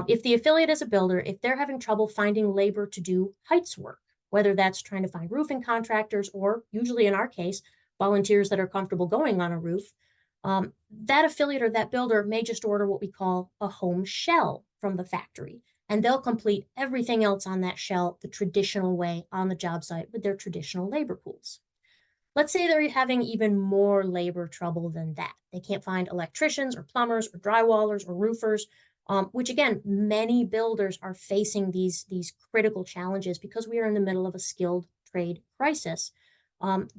Speaker 6: if the affiliate is a builder, if they're having trouble finding labor to do heights work, whether that's trying to find roofing contractors or usually in our case, volunteers that are comfortable going on a roof, that affiliate or that builder may just order what we call a home shell from the factory, and they'll complete everything else on that shell the traditional way on the job site with their traditional labor pools. Let's say they're having even more labor trouble than that. They can't find electricians or plumbers or drywallers or roofers, which again, many builders are facing these critical challenges because we are in the middle of a skilled trade crisis.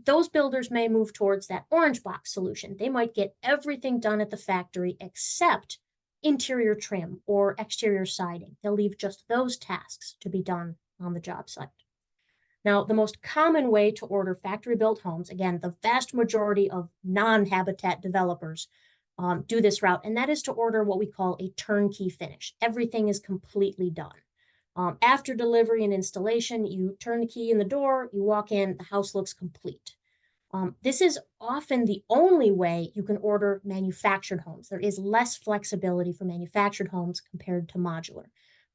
Speaker 6: Those builders may move towards that orange box solution. They might get everything done at the factory except interior trim or exterior siding. They'll leave just those tasks to be done on the job site. Now, the most common way to order factory-built homes, again, the vast majority of non-Habitat developers do this route, and that is to order what we call a turnkey finish. Everything is completely done. After delivery and installation, you turn the key in the door, you walk in, the house looks complete. This is often the only way you can order manufactured homes. There is less flexibility for manufactured homes compared to modular.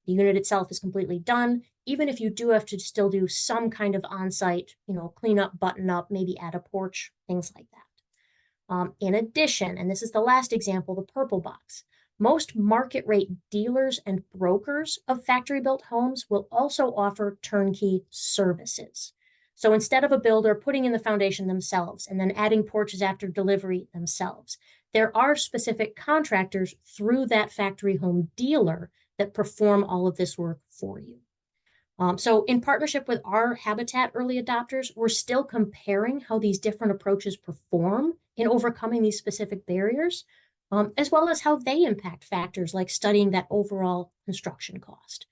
Speaker 6: The unit itself is completely done, even if you do have to still do some kind of on-site, clean up, button up, maybe add a porch, things like that. In addition, and this is the last example, the purple box, most market rate dealers and brokers of factory-built homes will also offer turnkey services. So instead of a builder putting in the foundation themselves and then adding porches after delivery themselves, there are specific contractors through that factory home dealer that perform all of this work for you. So in partnership with our Habitat early adopters, we're still comparing how these different approaches perform in overcoming these specific barriers, as well as how they impact factors like studying that overall construction cost.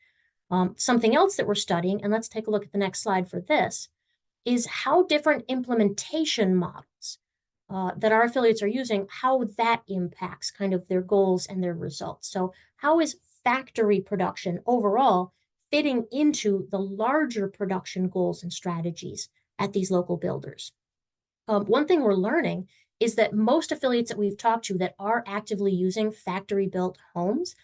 Speaker 6: Something else that we're studying, and let's take a look at the next slide for this, is how different implementation models that our affiliates are using, how that impacts kind of their goals and their results. So how is factory production overall fitting into the larger production goals and strategies at these local builders? One thing we're learning is that most affiliates that we've talked to that are actively using factory-built homes,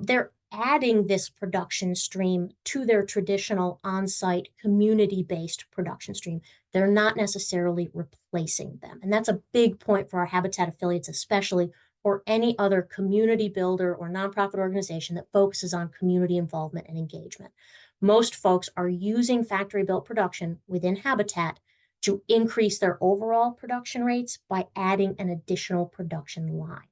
Speaker 6: they're adding this production stream to their traditional on-site community-based production stream. They're not necessarily replacing them. And that's a big point for our Habitat affiliates, especially, or any other community builder or nonprofit organization that focuses on community involvement and engagement. Most folks are using factory-built production within Habitat to increase their overall production rates by adding an additional production line.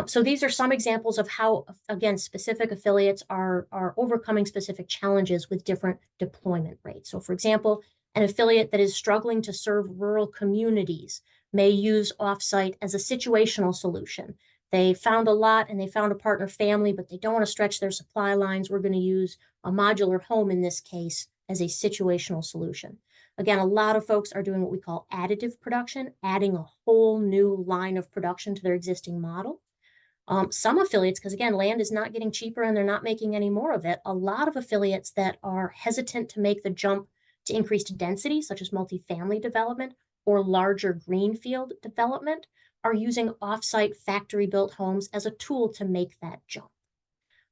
Speaker 6: So these are some examples of how, again, specific affiliates are overcoming specific challenges with different deployment rates. So for example, an affiliate that is struggling to serve rural communities may use offsite as a situational solution. They found a lot and they found a partner family, but they don't want to stretch their supply lines. We're going to use a modular home in this case as a situational solution. Again, a lot of folks are doing what we call additive production, adding a whole new line of production to their existing model. Some affiliates, because again, land is not getting cheaper and they're not making any more of it. A lot of affiliates that are hesitant to make the jump to increased density, such as multifamily development or larger greenfield development, are using offsite factory-built homes as a tool to make that jump.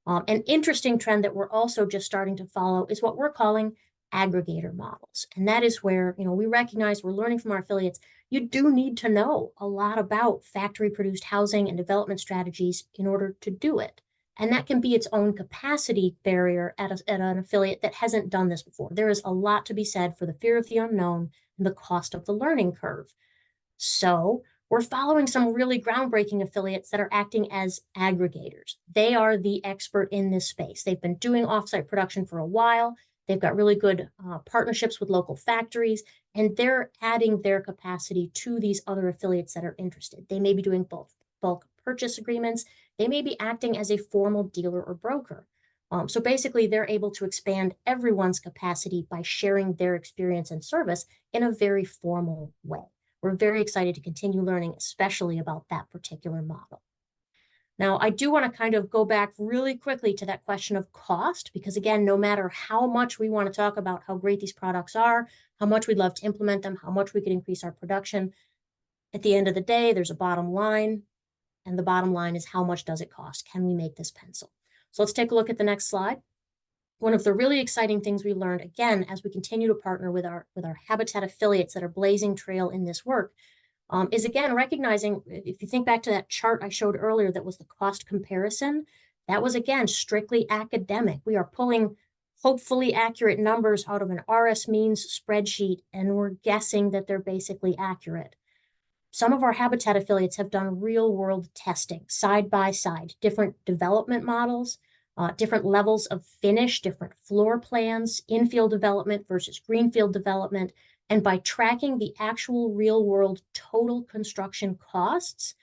Speaker 6: An interesting trend that we're also just starting to follow is what we're calling aggregator models. And that is where, we recognize, we're learning from our affiliates, you do need to know a lot about factory-produced housing and development strategies in order to do it. And that can be its own capacity barrier at an affiliate that hasn't done this before. There is a lot to be said for the fear of the unknown and the cost of the learning curve. So we're following some really groundbreaking affiliates that are acting as aggregators. They are the expert in this space. They've been doing offsite production for a while. They've got really good partnerships with local factories, and they're adding their capacity to these other affiliates that are interested. They may be doing bulk purchase agreements. They may be acting as a formal dealer or broker. So basically, they're able to expand everyone's capacity by sharing their experience and service in a very formal way. We're very excited to continue learning, especially about that particular model. Now, I do want to kind of go back really quickly to that question of cost, because again, no matter how much we want to talk about how great these products are, how much we'd love to implement them, how much we could increase our production, at the end of the day, there's a bottom line, and the bottom line is how much does it cost? Can we make this pencil? So let's take a look at the next slide. One of the really exciting things we learned, again, as we continue to partner with our Habitat affiliates that are blazing trail in this work, is again recognizing, if you think back to that chart I showed earlier that was the cost comparison, that was again strictly academic. We are pulling hopefully accurate numbers out of an RS means spreadsheet, and we're guessing that they're basically accurate. Some of our Habitat affiliates have done real world testing side by side, different development models, different levels of finish, different floor plans, infill development versus greenfield development. And by tracking the actual real world total construction costs,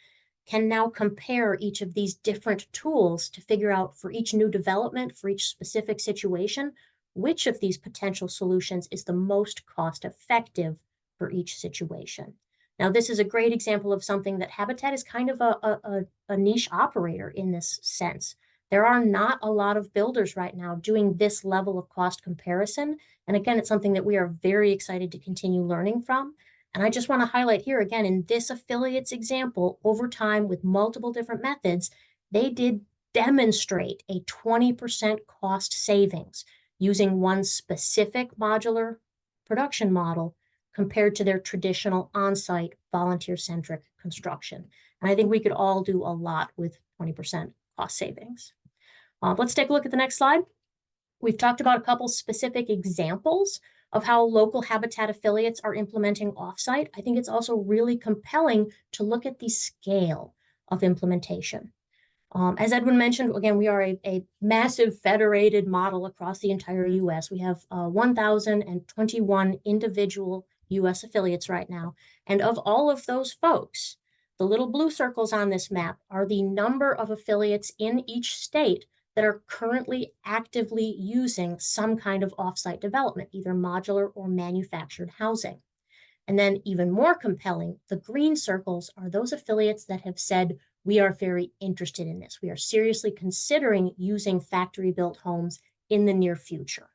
Speaker 6: can now compare each of these different tools to figure out for each new development, for each specific situation, which of these potential solutions is the most cost effective for each situation. Now, this is a great example of something that Habitat is kind of a niche operator in this sense. There are not a lot of builders right now doing this level of cost comparison. And again, it's something that we are very excited to continue learning from. And I just want to highlight here again, in this affiliates example, over time with multiple different methods, they did demonstrate a 20% cost savings using one specific modular production model compared to their traditional on-site volunteer-centric construction. And I think we could all do a lot with 20% cost savings. Let's take a look at the next slide. We've talked about a couple specific examples of how local Habitat affiliates are implementing offsite. I think it's also really compelling to look at the scale of implementation. As Edwin mentioned, again, we are a massive federated model across the entire US. We have 1,021 individual US affiliates right now. And of all of those folks, the little blue circles on this map are the number of affiliates in each state that are currently actively using some kind of offsite development, either modular or manufactured housing. And then even more compelling, the green circles are those affiliates that have said, we are very interested in this. We are seriously considering using factory-built homes in the near future.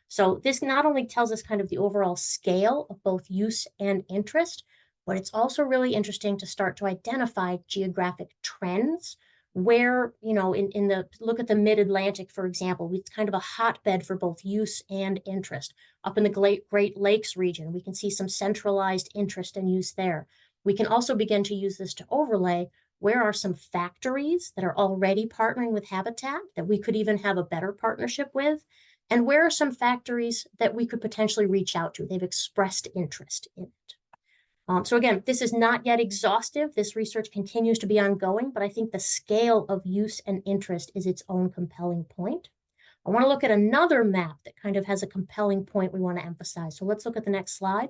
Speaker 6: So this not only tells us kind of the overall scale of both use and interest, but it's also really interesting to start to identify geographic trends where, you know, in the look at the mid-Atlantic, for example, it's kind of a hotbed for both use and interest. Up in the Great Lakes region, we can see some centralized interest and use there. We can also begin to use this to overlay where are some factories that are already partnering with Habitat that we could even have a better partnership with, and where are some factories that we could potentially reach out to. They've expressed interest in it. So again, this is not yet exhaustive. This research continues to be ongoing, but I think the scale of use and interest is its own compelling point. I want to look at another map that kind of has a compelling point we want to emphasize. So let's look at the next slide.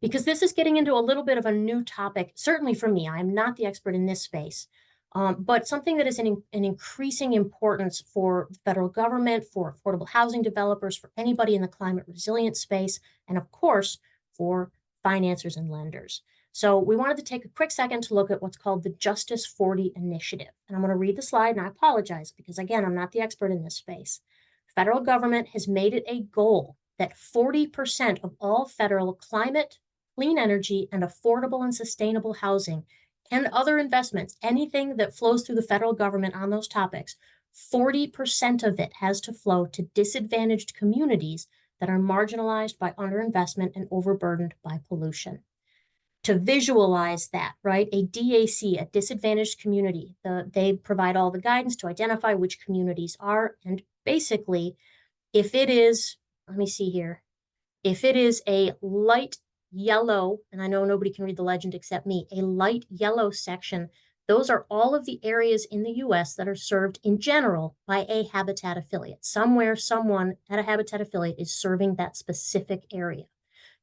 Speaker 6: Because this is getting into a little bit of a new topic, certainly for me. I'm not the expert in this space, but something that is an increasing importance for the federal government, for affordable housing developers, for anybody in the climate resilient space, and of course, for financiers and lenders. So we wanted to take a quick second to look at what's called the Justice 40 Initiative. And I'm going to read the slide, and I apologize because, again, I'm not the expert in this space. The federal government has made it a goal that 40% of all federal climate, clean energy, and affordable and sustainable housing and other investments, anything that flows through the federal government on those topics, 40% of it has to flow to disadvantaged communities that are marginalized by underinvestment and overburdened by pollution. To visualize that, right, a DAC, a disadvantaged community, they provide all the guidance to identify which communities are, and basically, if it is, let me see here, if it is a light yellow, and I know nobody can read the legend except me, a light yellow section, those are all of the areas in the US that are served in general by a Habitat affiliate. Somewhere, someone at a Habitat affiliate is serving that specific area.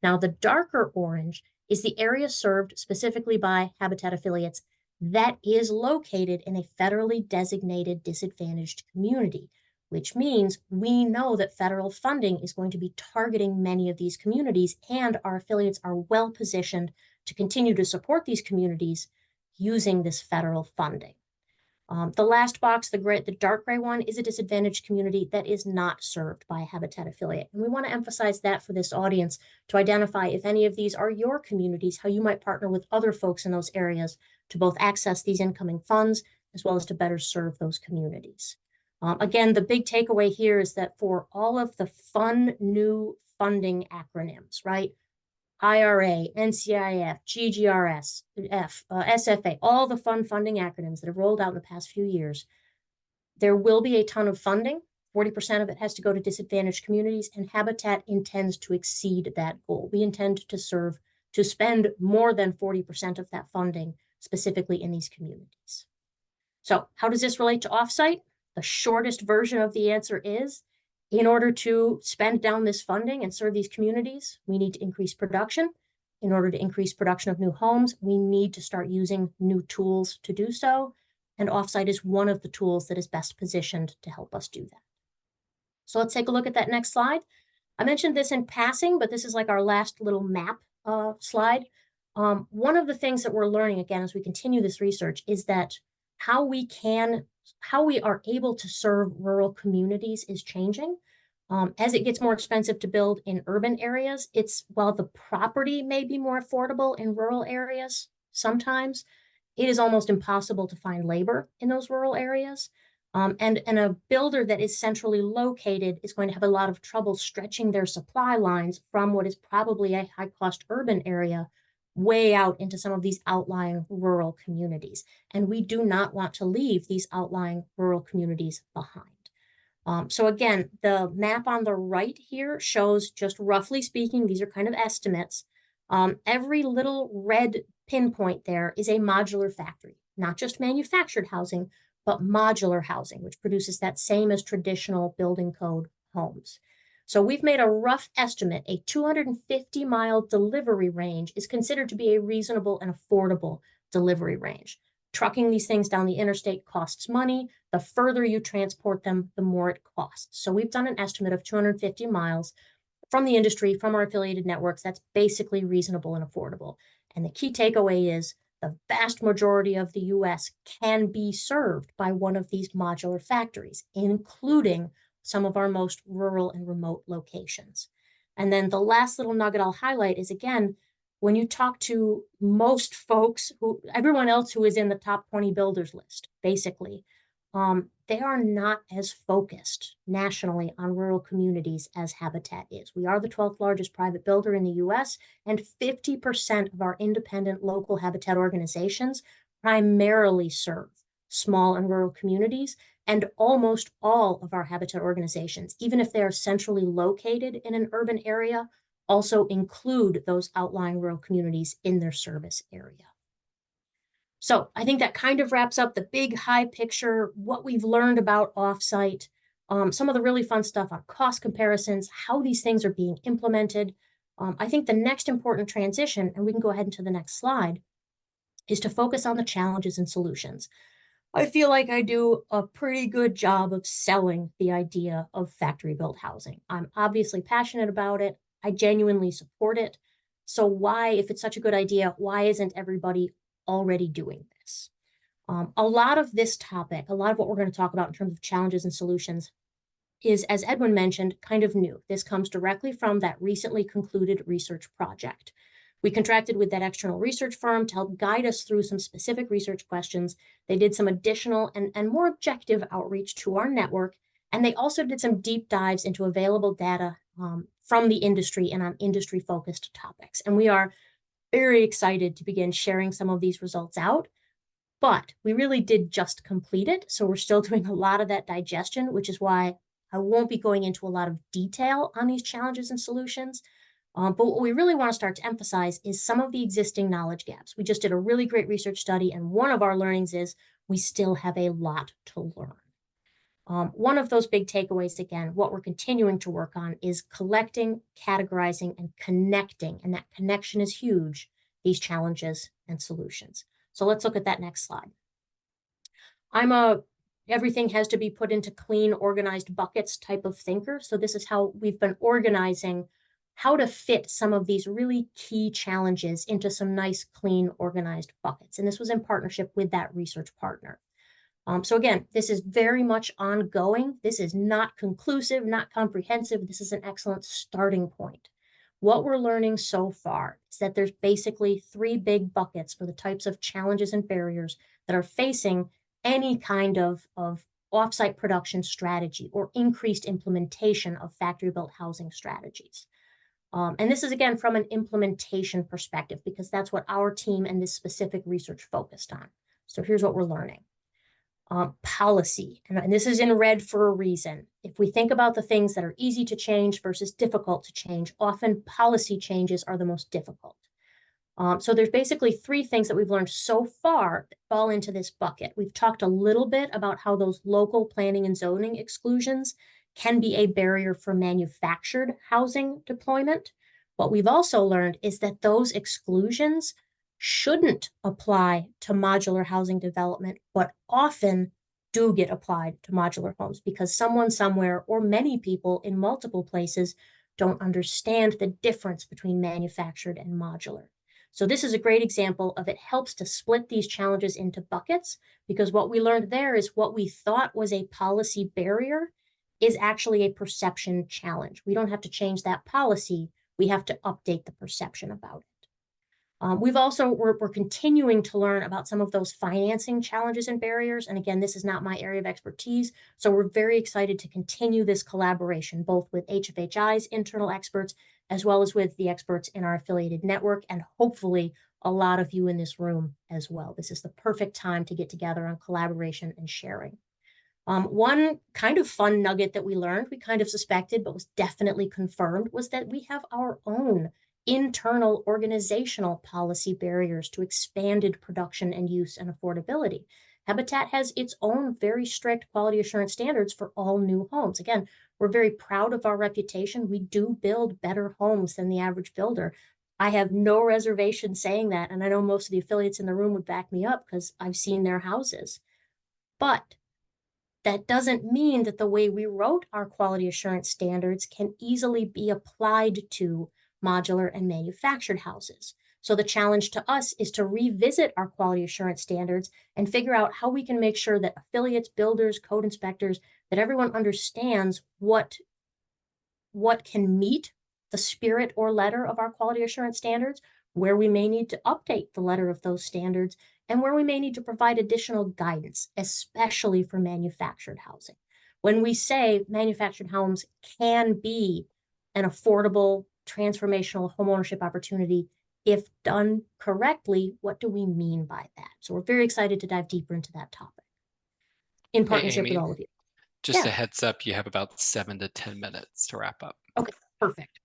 Speaker 6: Now, the darker orange is the area served specifically by Habitat affiliates that is located in a federally designated disadvantaged community, which means we know that federal funding is going to be targeting many of these communities, and our affiliates are well positioned to continue to support these communities using this federal funding. The last box, the dark gray one, is a disadvantaged community that is not served by a Habitat affiliate. And we want to emphasize that for this audience to identify if any of these are your communities, how you might partner with other folks in those areas to both access these incoming funds as well as to better serve those communities. Again, the big takeaway here is that for all of the fun new funding acronyms, right? IRA, NCIF, GGRS, SFA, all the fun funding acronyms that have rolled out in the past few years, there will be a ton of funding. 40% of it has to go to disadvantaged communities, and Habitat intends to exceed that goal. We intend to spend more than 40% of that funding specifically in these communities. So how does this relate to offsite? The shortest version of the answer is, in order to spend down this funding and serve these communities, we need to increase production. In order to increase production of new homes, we need to start using new tools to do so. And offsite is one of the tools that is best positioned to help us do that. So let's take a look at that next slide. I mentioned this in passing, but this is like our last little map slide. One of the things that we're learning, again, as we continue this research, is that how we are able to serve rural communities is changing. As it gets more expensive to build in urban areas, while the property may be more affordable in rural areas, sometimes it is almost impossible to find labor in those rural areas. And a builder that is centrally located is going to have a lot of trouble stretching their supply lines from what is probably a high-cost urban area way out into some of these outlying rural communities. And we do not want to leave these outlying rural communities behind. So again, the map on the right here shows, just roughly speaking, these are kind of estimates. Every little red pinpoint there is a modular factory, not just manufactured housing, but modular housing, which produces that same as traditional building code homes. So we've made a rough estimate. A 250-mile delivery range is considered to be a reasonable and affordable delivery range. Trucking these things down the interstate costs money. The further you transport them, the more it costs. So we've done an estimate of 250 miles from the industry, from our affiliated networks. That's basically reasonable and affordable. And the key takeaway is the vast majority of the US can be served by one of these modular factories, including some of our most rural and remote locations. And then the last little nugget I'll highlight is, again, when you talk to most folks, everyone else who is in the top 20 builders list, basically, they are not as focused nationally on rural communities as Habitat is. We are the 12th largest private builder in the US, and 50% of our independent local Habitat organizations primarily serve small and rural communities. And almost all of our Habitat organizations, even if they are centrally located in an urban area, also include those outlying rural communities in their service area. So I think that kind of wraps up the big high picture, what we've learned about offsite, some of the really fun stuff on cost comparisons, how these things are being implemented. I think the next important transition, and we can go ahead into the next slide, is to focus on the challenges and solutions. I feel like I do a pretty good job of selling the idea of factory-built housing. I'm obviously passionate about it. I genuinely support it. So why, if it's such a good idea, why isn't everybody already doing this? A lot of this topic, a lot of what we're going to talk about in terms of challenges and solutions is, as Edwin mentioned, kind of new. This comes directly from that recently concluded research project. We contracted with that external research firm to help guide us through some specific research questions. They did some additional and more objective outreach to our network, and they also did some deep dives into available data from the industry and on industry-focused topics. And we are very excited to begin sharing some of these results out, but we really did just complete it. So we're still doing a lot of that digestion, which is why I won't be going into a lot of detail on these challenges and solutions. But what we really want to start to emphasize is some of the existing knowledge gaps. We just did a really great research study, and one of our learnings is we still have a lot to learn. One of those big takeaways, again, what we're continuing to work on is collecting, categorizing, and connecting, and that connection is huge, these challenges and solutions. So let's look at that next slide. Everything has to be put into clean, organized buckets type of thinker. So this is how we've been organizing how to fit some of these really key challenges into some nice, clean, organized buckets. And this was in partnership with that research partner. So again, this is very much ongoing. This is not conclusive, not comprehensive. This is an excellent starting point. What we're learning so far is that there's basically 3 big buckets for the types of challenges and barriers that are facing any kind of offsite production strategy or increased implementation of factory-built housing strategies. And this is, again, from an implementation perspective, because that's what our team and this specific research focused on. So here's what we're learning. Policy, and this is in red for a reason. If we think about the things that are easy to change versus difficult to change, often policy changes are the most difficult. So there's basically 3 things that we've learned so far that fall into this bucket. We've talked a little bit about how those local planning and zoning exclusions can be a barrier for manufactured housing deployment. What we've also learned is that those exclusions shouldn't apply to modular housing development, but often do get applied to modular homes because someone somewhere or many people in multiple places don't understand the difference between manufactured and modular. So this is a great example of it helps to split these challenges into buckets, because what we learned there is what we thought was a policy barrier is actually a perception challenge. We don't have to change that policy. We have to update the perception about it. We're continuing to learn about some of those financing challenges and barriers. And again, this is not my area of expertise. So we're very excited to continue this collaboration, both with HFHI's internal experts, as well as with the experts in our affiliated network, and hopefully a lot of you in this room as well. This is the perfect time to get together on collaboration and sharing. One kind of fun nugget that we learned, we kind of suspected, but was definitely confirmed, was that we have our own internal organizational policy barriers to expanded production and use and affordability. Habitat has its own very strict quality assurance standards for all new homes. Again, we're very proud of our reputation. We do build better homes than the average builder. I have no reservation saying that, and I know most of the affiliates in the room would back me up because I've seen their houses. But that doesn't mean that the way we wrote our quality assurance standards can easily be applied to modular and manufactured houses. So the challenge to us is to revisit our quality assurance standards and figure out how we can make sure that affiliates, builders, code inspectors, that everyone understands what can meet the spirit or letter of our quality assurance standards, where we may need to update the letter of those standards, and where we may need to provide additional guidance, especially for manufactured housing. When we say manufactured homes can be an affordable, transformational homeownership opportunity, if done correctly, what do we mean by that? So we're very excited to dive deeper into that topic in partnership with all of you.
Speaker 5: Just a heads up, you have about 7 to 10 minutes to wrap up.
Speaker 6: Okay, perfect.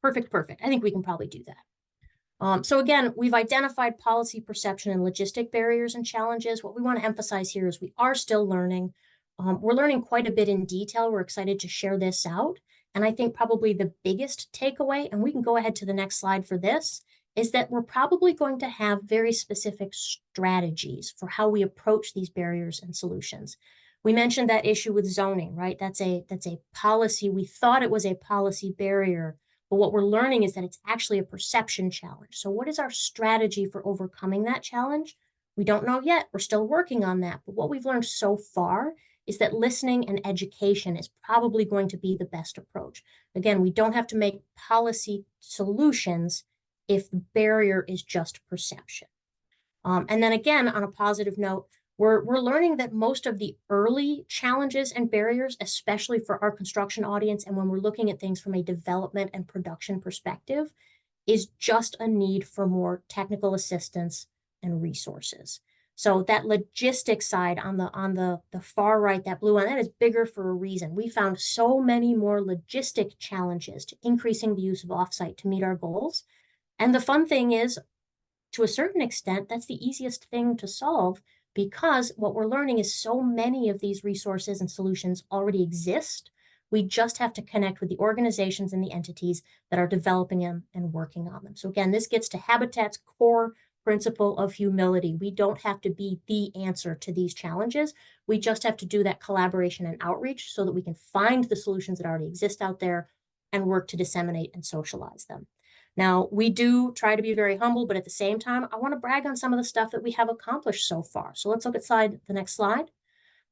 Speaker 6: I think we can probably do that. So again, we've identified policy, perception, and logistic barriers and challenges. What we want to emphasize here is we are still learning. We're learning quite a bit in detail. We're excited to share this out. And I think probably the biggest takeaway, and we can go ahead to the next slide for this, is that we're probably going to have very specific strategies for how we approach these barriers and solutions. We mentioned that issue with zoning, right? That's a policy. We thought it was a policy barrier, but what we're learning is that it's actually a perception challenge. So what is our strategy for overcoming that challenge? We don't know yet. We're still working on that. But what we've learned so far is that listening and education is probably going to be the best approach. Again, we don't have to make policy solutions if the barrier is just perception. And then again, on a positive note, we're learning that most of the early challenges and barriers, especially for our construction audience, and when we're looking at things from a development and production perspective, is just a need for more technical assistance and resources. So that logistics side on the far right, that blue one, that is bigger for a reason. We found so many more logistic challenges to increasing the use of offsite to meet our goals. And the fun thing is, to a certain extent, that's the easiest thing to solve, because what we're learning is so many of these resources and solutions already exist. We just have to connect with the organizations and the entities that are developing them and working on them. So again, this gets to Habitat's core principle of humility. We don't have to be the answer to these challenges. We just have to do that collaboration and outreach so that we can find the solutions that already exist out there and work to disseminate and socialize them. Now, we do try to be very humble, but at the same time, I want to brag on some of the stuff that we have accomplished so far. So let's look at the next slide.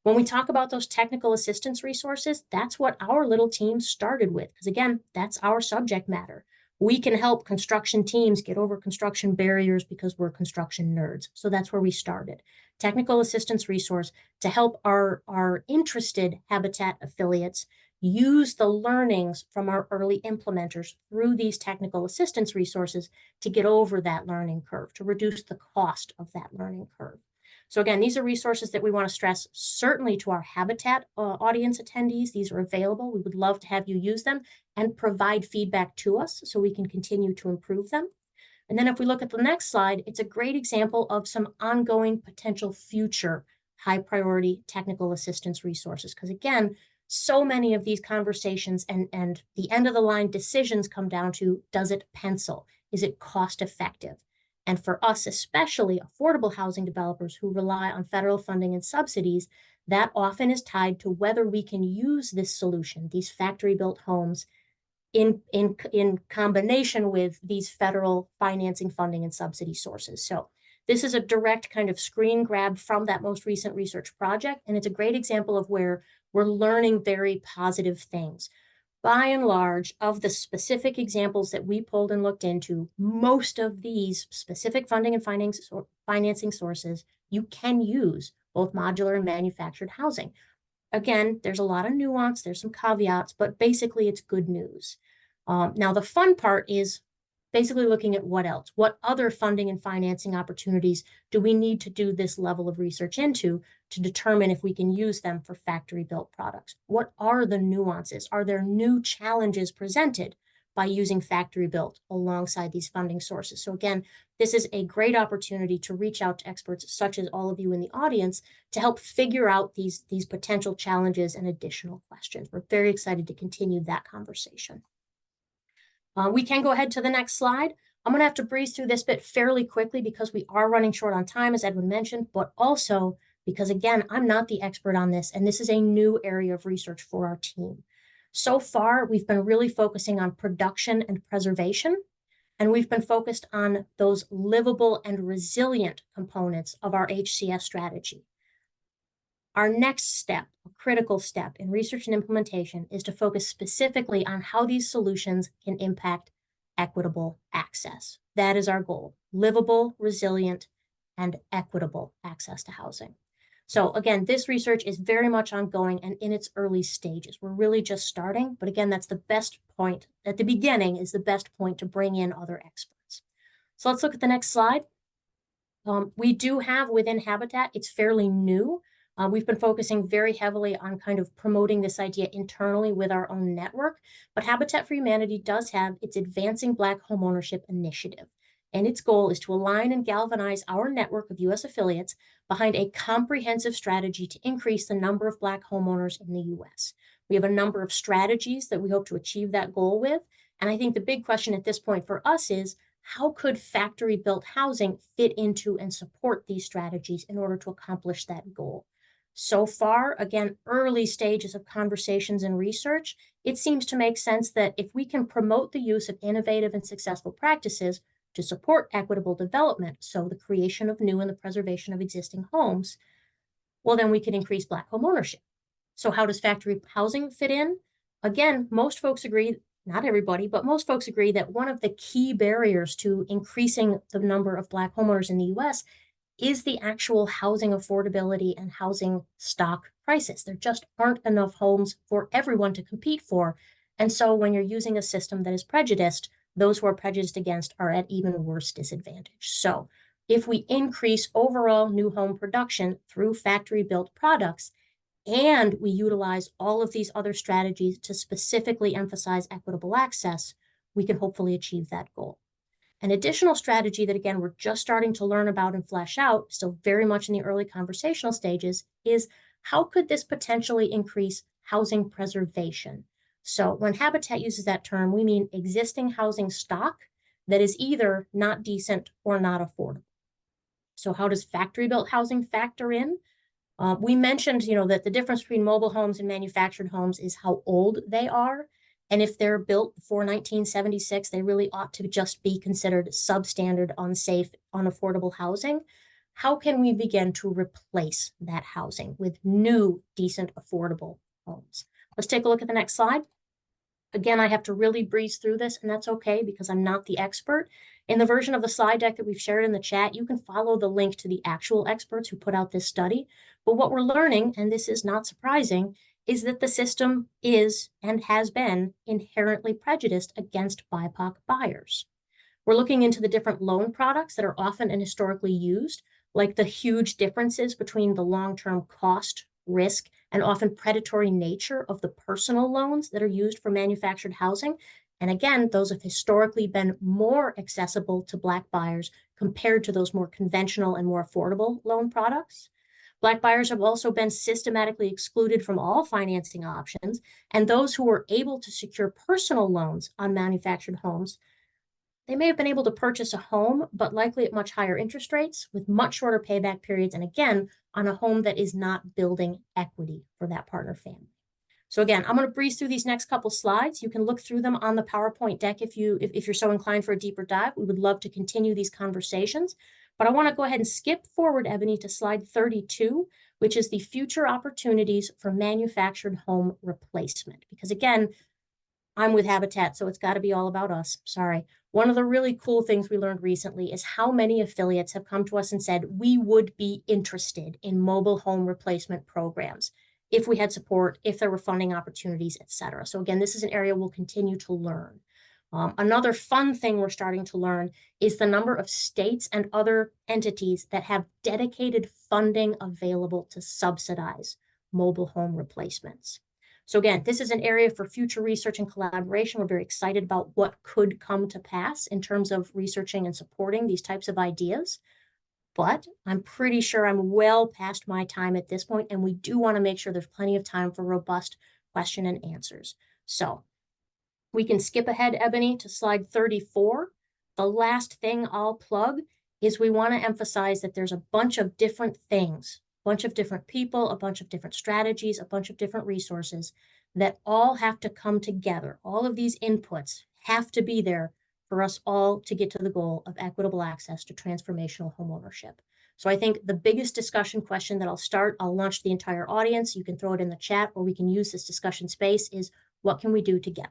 Speaker 6: When we talk about those technical assistance resources, that's what our little team started with, because again, that's our subject matter. We can help construction teams get over construction barriers because we're construction nerds. So that's where we started. Technical assistance resource to help our interested Habitat affiliates use the learnings from our early implementers through these technical assistance resources to get over that learning curve, to reduce the cost of that learning curve. So again, these are resources that we want to stress certainly to our Habitat audience attendees. These are available. We would love to have you use them and provide feedback to us so we can continue to improve them. And then if we look at the next slide, it's a great example of some ongoing potential future high priority technical assistance resources. Because again, so many of these conversations and the end of the line decisions come down to, does it pencil? Is it cost effective? And for us, especially affordable housing developers who rely on federal funding and subsidies, that often is tied to whether we can use this solution, these factory-built homes, in combination with these federal financing, funding, and subsidy sources. So this is a direct kind of screen grab from that most recent research project, and it's a great example of where we're learning very positive things. By and large, of the specific examples that we pulled and looked into, most of these specific funding and financing sources, you can use both modular and manufactured housing. Again, there's a lot of nuance, there's some caveats, but basically it's good news. Now, the fun part is basically looking at what else, what other funding and financing opportunities do we need to do this level of research into to determine if we can use them for factory-built products? What are the nuances? Are there new challenges presented by using factory-built alongside these funding sources? So again, this is a great opportunity to reach out to experts such as all of you in the audience to help figure out these potential challenges and additional questions. We're very excited to continue that conversation. We can go ahead to the next slide. I'm going to have to breeze through this bit fairly quickly because we are running short on time, as Edwin mentioned, but also because, again, I'm not the expert on this, and this is a new area of research for our team. So far, we've been really focusing on production and preservation, and we've been focused on those livable and resilient components of our HCS strategy. Our next step, a critical step in research and implementation, is to focus specifically on how these solutions can impact equitable access. That is our goal: livable, resilient, and equitable access to housing. So again, this research is very much ongoing and in its early stages. We're really just starting, but again, that's the best point. At the beginning is the best point to bring in other experts. So let's look at the next slide. We do have within Habitat, it's fairly new. We've been focusing very heavily on kind of promoting this idea internally with our own network, but Habitat for Humanity does have its Advancing Black Homeownership Initiative, and its goal is to align and galvanize our network of U.S. affiliates behind a comprehensive strategy to increase the number of Black homeowners in the U.S. We have a number of strategies that we hope to achieve that goal with, and I think the big question at this point for us is, how could factory-built housing fit into and support these strategies in order to accomplish that goal? So far, again, early stages of conversations and research, it seems to make sense that if we can promote the use of innovative and successful practices to support equitable development, so the creation of new and the preservation of existing homes, well, then we can increase Black home ownership. So how does factory housing fit in? Again, most folks agree, not everybody, but most folks agree that one of the key barriers to increasing the number of Black homeowners in the U.S. is the actual housing affordability and housing stock prices. There just aren't enough homes for everyone to compete for. And so when you're using a system that is prejudiced, those who are prejudiced against are at even worse disadvantage. So if we increase overall new home production through factory-built products, and we utilize all of these other strategies to specifically emphasize equitable access, we can hopefully achieve that goal. An additional strategy that, again, we're just starting to learn about and flesh out, still very much in the early conversational stages, is how could this potentially increase housing preservation? So when Habitat uses that term, we mean existing housing stock that is either not decent or not affordable. So how does factory-built housing factor in? We mentioned, that the difference between mobile homes and manufactured homes is how old they are. And if they're built before 1976, they really ought to just be considered substandard, unsafe, unaffordable housing. How can we begin to replace that housing with new, decent, affordable homes? Let's take a look at the next slide. Again, I have to really breeze through this, and that's okay because I'm not the expert. In the version of the slide deck that we've shared in the chat, you can follow the link to the actual experts who put out this study. But what we're learning, and this is not surprising, is that the system is and has been inherently prejudiced against BIPOC buyers. We're looking into the different loan products that are often and historically used, like the huge differences between the long-term cost, risk, and often predatory nature of the personal loans that are used for manufactured housing. And again, those have historically been more accessible to Black buyers compared to those more conventional and more affordable loan products. Black buyers have also been systematically excluded from all financing options, and those who were able to secure personal loans on manufactured homes, they may have been able to purchase a home, but likely at much higher interest rates with much shorter payback periods, and again, on a home that is not building equity for that partner family. So again, I'm going to breeze through these next couple slides. You can look through them on the PowerPoint deck if you're so inclined for a deeper dive. We would love to continue these conversations, but I want to go ahead and skip forward, Ebony, to slide 32, which is the future opportunities for manufactured home replacement. Because again, I'm with Habitat, so it's got to be all about us. Sorry. One of the really cool things we learned recently is how many affiliates have come to us and said, we would be interested in mobile home replacement programs if we had support, if there were funding opportunities, et cetera. So again, this is an area we'll continue to learn. Another fun thing we're starting to learn is the number of states and other entities that have dedicated funding available to subsidize mobile home replacements. So again, this is an area for future research and collaboration. We're very excited about what could come to pass in terms of researching and supporting these types of ideas. But I'm pretty sure I'm well past my time at this point, and we do want to make sure there's plenty of time for robust question and answers. So we can skip ahead, Ebony, to slide 34. The last thing I'll plug is we want to emphasize that there's a bunch of different things, a bunch of different people, a bunch of different strategies, a bunch of different resources that all have to come together. All of these inputs have to be there for us all to get to the goal of equitable access to transformational homeownership. So I think the biggest discussion question that I'll launch the entire audience, you can throw it in the chat, or we can use this discussion space, is what can we do together?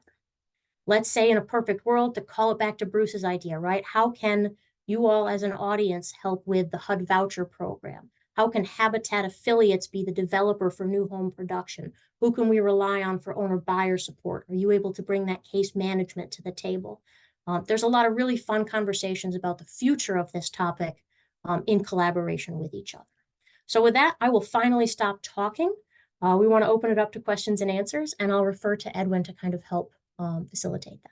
Speaker 6: Let's say in a perfect world, to call it back to Bruce's idea, right? How can you all as an audience help with the HUD voucher program? How can Habitat affiliates be the developer for new home production? Who can we rely on for owner buyer support? Are you able to bring that case management to the table? There's a lot of really fun conversations about the future of this topic in collaboration with each other. So with that, I will finally stop talking. We want to open it up to questions and answers, and I'll refer to Edwin to kind of help facilitate that.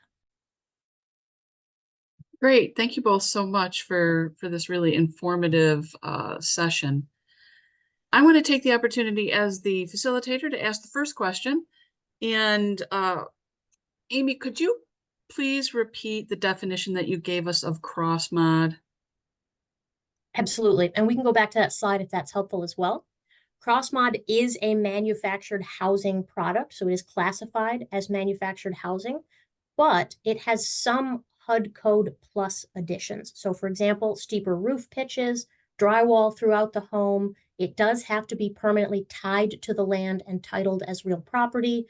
Speaker 4: Great. Thank you both so much for this really informative session. I want to take the opportunity as the facilitator to ask the first question. And Amy, could you please repeat the definition that you gave us of cross-mod?
Speaker 6: Absolutely. And we can go back to that slide if that's helpful as well. Cross-mod is a manufactured housing product, so it is classified as manufactured housing, but it has some HUD Code Plus additions. So for example, steeper roof pitches, drywall throughout the home. It does have to be permanently tied to the land and titled as real property.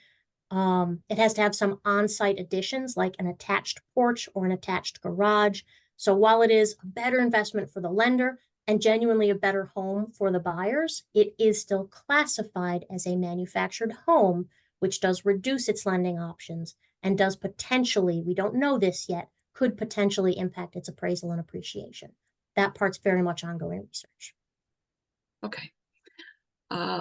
Speaker 6: It has to have some on-site additions like an attached porch or an attached garage. So while it is a better investment for the lender and genuinely a better home for the buyers, it is still classified as a manufactured home, which does reduce its lending options and does potentially, we don't know this yet, could potentially impact its appraisal and appreciation. that part's very much ongoing research.
Speaker 4: Okay.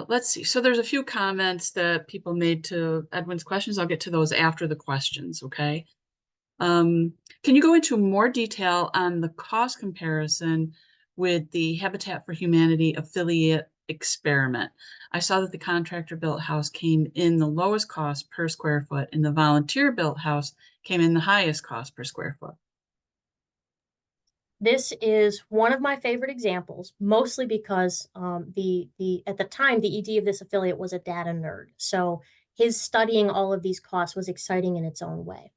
Speaker 4: Let's see. So there's a few comments that people made to Edwin's questions. I'll get to those after the questions, okay? Can you go into more detail on the cost comparison with the Habitat for Humanity affiliate experiment? I saw that the contractor built house came in the lowest cost per square foot and the volunteer built house came in the highest cost per square foot.
Speaker 6: This is one of my favorite examples, mostly because at the time, the ED of this affiliate was a data nerd. So his studying all of these costs was exciting in its own way.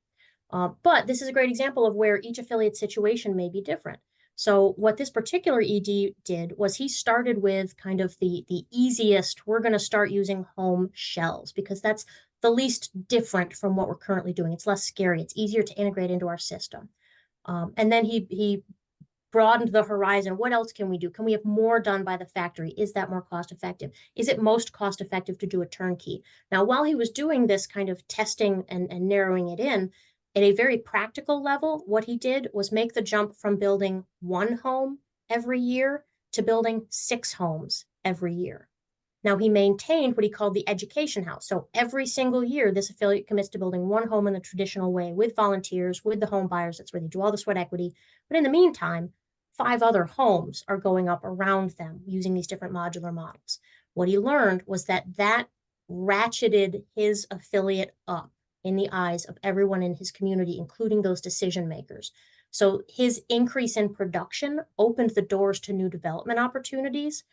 Speaker 6: But this is a great example of where each affiliate situation may be different. So what this particular ED did was he started with kind of the easiest, we're going to start using home shells because that's the least different from what we're currently doing. It's less scary. It's easier to integrate into our system. And then he broadened the horizon. What else can we do? Can we have more done by the factory? Is that more cost effective? Is it most cost effective to do a turnkey? Now, while he was doing this kind of testing and narrowing it in, at a very practical level, what he did was make the jump from building one home every year to building 6 homes every year. Now, he maintained what he called the education house. So every single year, this affiliate commits to building one home in the traditional way with volunteers, with the home buyers. That's where they do all the sweat equity. But in the meantime, 5 other homes are going up around them using these different modular models. What he learned was that ratcheted his affiliate up in the eyes of everyone in his community, including those decision makers. So his increase in production opened the doors to new development opportunities.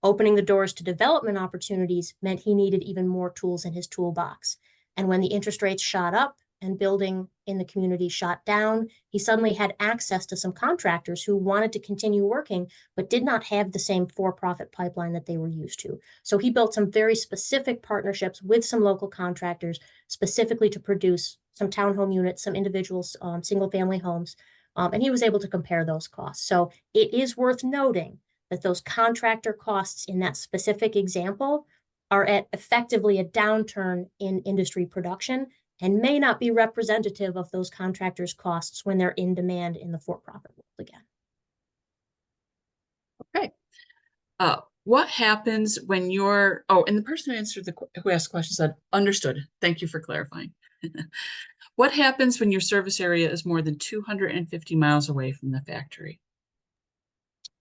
Speaker 6: Opening the doors to development opportunities meant he needed even more tools in his toolbox. And when the interest rates shot up and building in the community shot down, he suddenly had access to some contractors who wanted to continue working, but did not have the same for-profit pipeline that they were used to. So he built some very specific partnerships with some local contractors, specifically to produce some townhome units, some individuals, single-family homes, and he was able to compare those costs. So it is worth noting that those contractor costs in that specific example are at effectively a downturn in industry production and may not be representative of those contractors' costs when they're in demand in the for-profit world again.
Speaker 4: Okay. What happens when you're, and the person who asked the question said, understood. Thank you for clarifying. What happens when your service area is more than 250 miles away from the factory?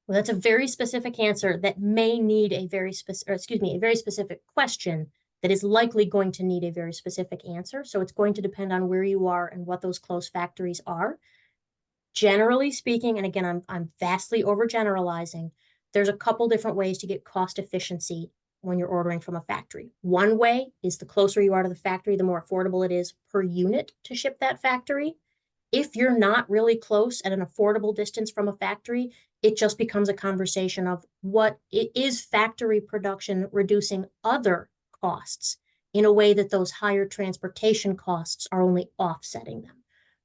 Speaker 6: Well, that's a very specific answer that may need a very specific question that is likely going to need a very specific answer. So it's going to depend on where you are and what those close factories are. Generally speaking, and again, I'm vastly overgeneralizing, there's a couple different ways to get cost efficiency when you're ordering from a factory. One way is the closer you are to the factory, the more affordable it is per unit to ship that factory. If you're not really close at an affordable distance from a factory, it just becomes a conversation of what it is factory production reducing other costs in a way that those higher transportation costs are only offsetting them.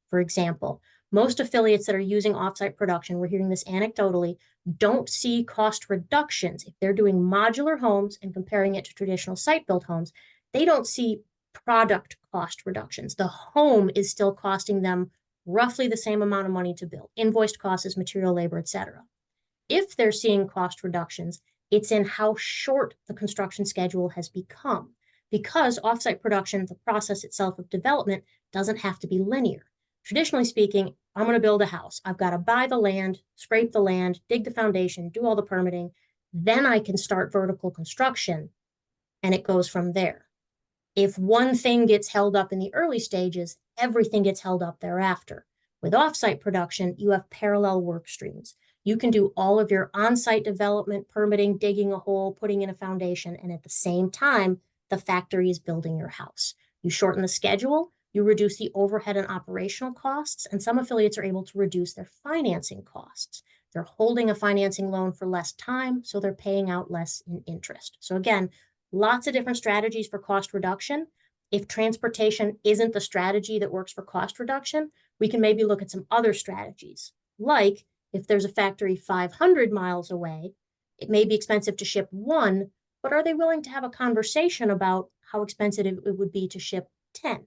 Speaker 6: For example, most affiliates that are using offsite production, we're hearing this anecdotally, don't see cost reductions. If they're doing modular homes and comparing it to traditional site-built homes, they don't see product cost reductions. The home is still costing them roughly the same amount of money to build. Invoiced costs is material, labor, etc. If they're seeing cost reductions, it's in how short the construction schedule has become. Because offsite production, the process itself of development, doesn't have to be linear. Traditionally speaking, I'm going to build a house. I've got to buy the land, scrape the land, dig the foundation, do all the permitting. Then I can start vertical construction, and it goes from there. If one thing gets held up in the early stages, everything gets held up thereafter. With offsite production, you have parallel work streams. You can do all of your on-site development, permitting, digging a hole, putting in a foundation, and at the same time, the factory is building your house. You shorten the schedule, you reduce the overhead and operational costs, and some affiliates are able to reduce their financing costs. They're holding a financing loan for less time, so they're paying out less in interest. So again, lots of different strategies for cost reduction. If transportation isn't the strategy that works for cost reduction, we can maybe look at some other strategies. Like if there's a factory 500 miles away, it may be expensive to ship one, but are they willing to have a conversation about how expensive it would be to ship 10?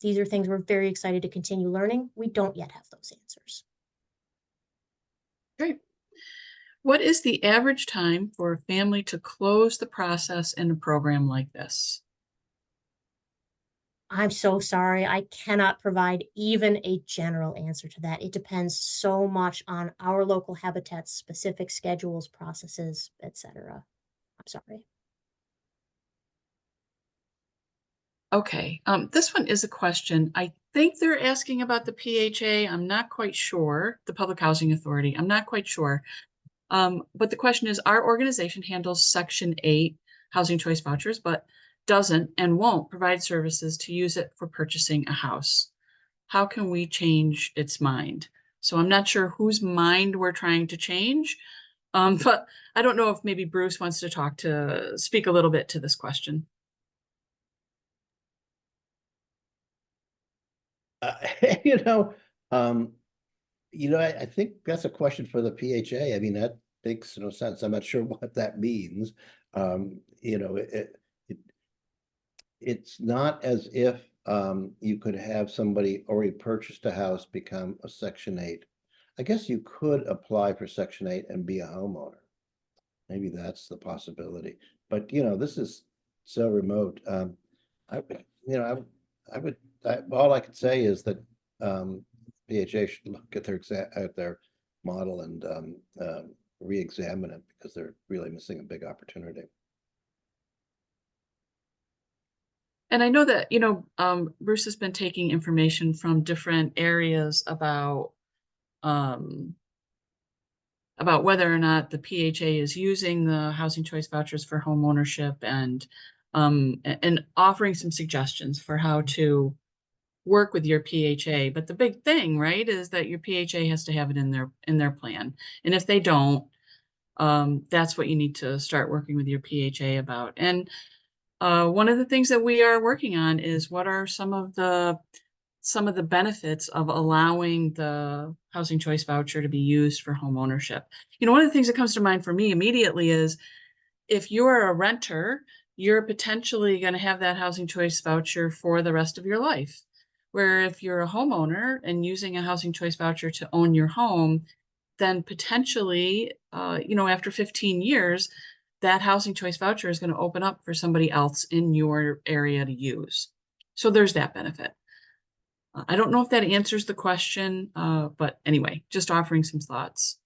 Speaker 6: These are things we're very excited to continue learning. We don't yet have those answers.
Speaker 4: Great. What is the average time for a family to close the process in a program like this?
Speaker 6: I'm so sorry. I cannot provide even a general answer to that. It depends so much on our local habitat's specific schedules, processes, etc. I'm sorry.
Speaker 4: Okay, this one is a question. I think they're asking about the PHA. I'm not quite sure. The Public Housing Authority. I'm not quite sure. But the question is, our organization handles Section 8 housing choice vouchers, but doesn't and won't provide services to use it for purchasing a house. How can we change its mind? So I'm not sure whose mind we're trying to change, but I don't know if maybe Bruce wants to speak a little bit to this question.
Speaker 2: You know, I think that's a question for the PHA. I mean, that makes no sense. I'm not sure what that means. It's not as if you could have somebody already purchased a house become a Section 8. I guess you could apply for Section 8 and be a homeowner. Maybe that's the possibility. But this is so remote. All I could say is that PHA should look at their model and re-examine it, because they're really missing a big opportunity.
Speaker 4: And I know that, Bruce has been taking information from different areas about whether or not the PHA is using the housing choice vouchers for home ownership, and offering some suggestions for how to work with your PHA. But the big thing, right, is that your PHA has to have it in their plan. And if they don't, that's what you need to start working with your PHA about. And one of the things that we are working on is what are some of the benefits of allowing the housing choice voucher to be used for home ownership. One of the things that comes to mind for me immediately is, if you're a renter, you're potentially going to have that housing choice voucher for the rest of your life. Where if you're a homeowner and using a housing choice voucher to own your home, then potentially, after 15 years, that housing choice voucher is going to open up for somebody else in your area to use. So there's that benefit. I don't know if that answers the question, but anyway, just offering some thoughts.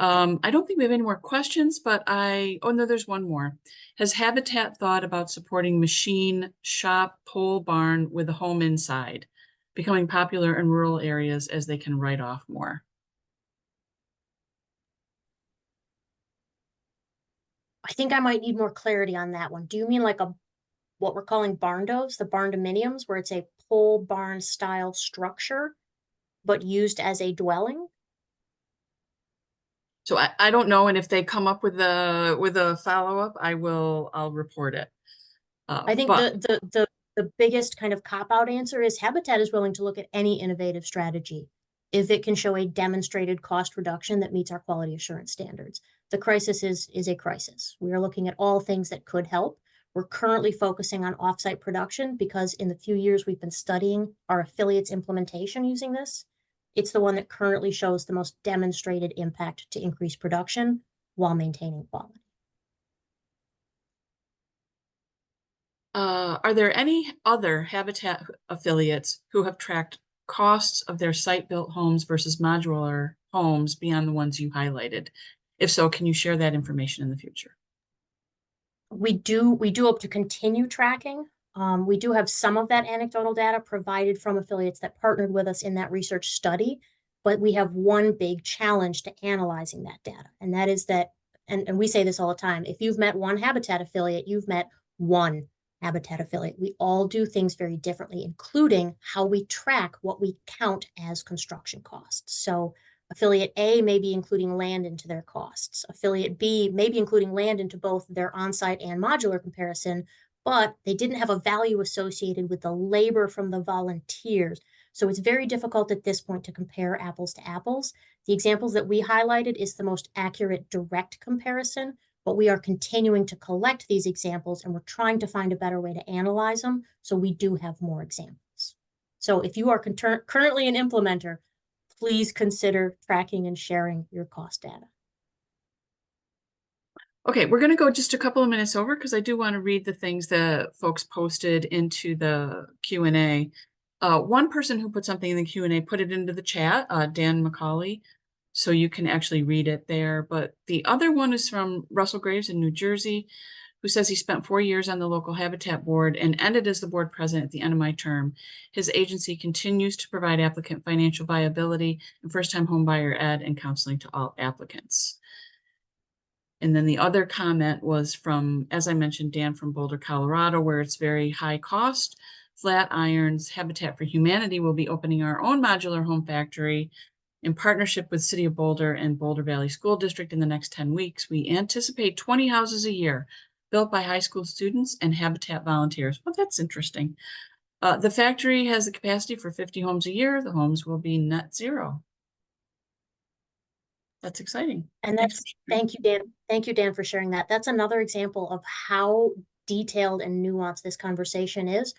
Speaker 4: I don't think we have any more questions, but oh no, there's one more. Has Habitat thought about supporting machine shop pole barn with a home inside, becoming popular in rural areas as they can write off more?
Speaker 6: I think I might need more clarity on that one. Do you mean like what we're calling barndos, the barndominiums, where it's a pole barn style structure, but used as a dwelling?
Speaker 4: So I don't know, and if they come up with a follow-up, I'll report it.
Speaker 6: I think the biggest kind of cop-out answer is Habitat is willing to look at any innovative strategy if it can show a demonstrated cost reduction that meets our quality assurance standards. The crisis is a crisis. We are looking at all things that could help. We're currently focusing on offsite production because in the few years we've been studying our affiliates implementation using this, it's the one that currently shows the most demonstrated impact to increase production while maintaining quality.
Speaker 4: Are there any other Habitat affiliates who have tracked costs of their site-built homes versus modular homes beyond the ones you highlighted? If so, can you share that information in the future?
Speaker 6: We do hope to continue tracking. We do have some of that anecdotal data provided from affiliates that partnered with us in that research study, but we have one big challenge to analyzing that data. And that is that, and we say this all the time, if you've met one Habitat affiliate, you've met one Habitat affiliate. We all do things very differently, including how we track what we count as construction costs. So affiliate A may be including land into their costs. Affiliate B may be including land into both their on-site and modular comparison, but they didn't have a value associated with the labor from the volunteers. So it's very difficult at this point to compare apples to apples. The examples that we highlighted is the most accurate direct comparison, but we are continuing to collect these examples and we're trying to find a better way to analyze them. So we do have more examples. So if you are currently an implementer, please consider tracking and sharing your cost data.
Speaker 4: Okay, we're going to go just a couple of minutes over because I do want to read the things that folks posted into the Q&A. One person who put something in the Q&A put it into the chat, Dan McCauley, so you can actually read it there. But the other one is from Russell Graves in New Jersey, who says he spent 4 years on the local habitat board and ended as the board president at the end of my term. His agency continues to provide applicant financial viability and first-time homebuyer ed and counseling to all applicants. And then the other comment was from, as I mentioned, Dan from Boulder, Colorado, where it's very high cost. Flatirons Habitat for Humanity will be opening our own modular home factory in partnership with City of Boulder and Boulder Valley School District in the next 10 weeks. We anticipate 20 houses a year built by high school students and habitat volunteers. Well, that's interesting. The factory has the capacity for 50 homes a year. The homes will be net zero. That's exciting.
Speaker 6: And that's, thank you, Dan. Thank you, Dan, for sharing that. That's another example of how detailed and nuanced this conversation is.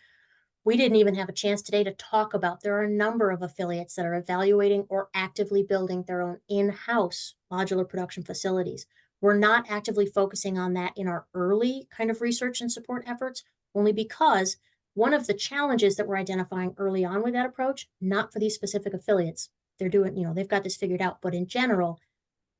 Speaker 6: We didn't even have a chance today to talk about, there are a number of affiliates that are evaluating or actively building their own in-house modular production facilities. We're not actively focusing on that in our early kind of research and support efforts, only because one of the challenges that we're identifying early on with that approach, not for these specific affiliates, they're doing, you know, they've got this figured out, but in general,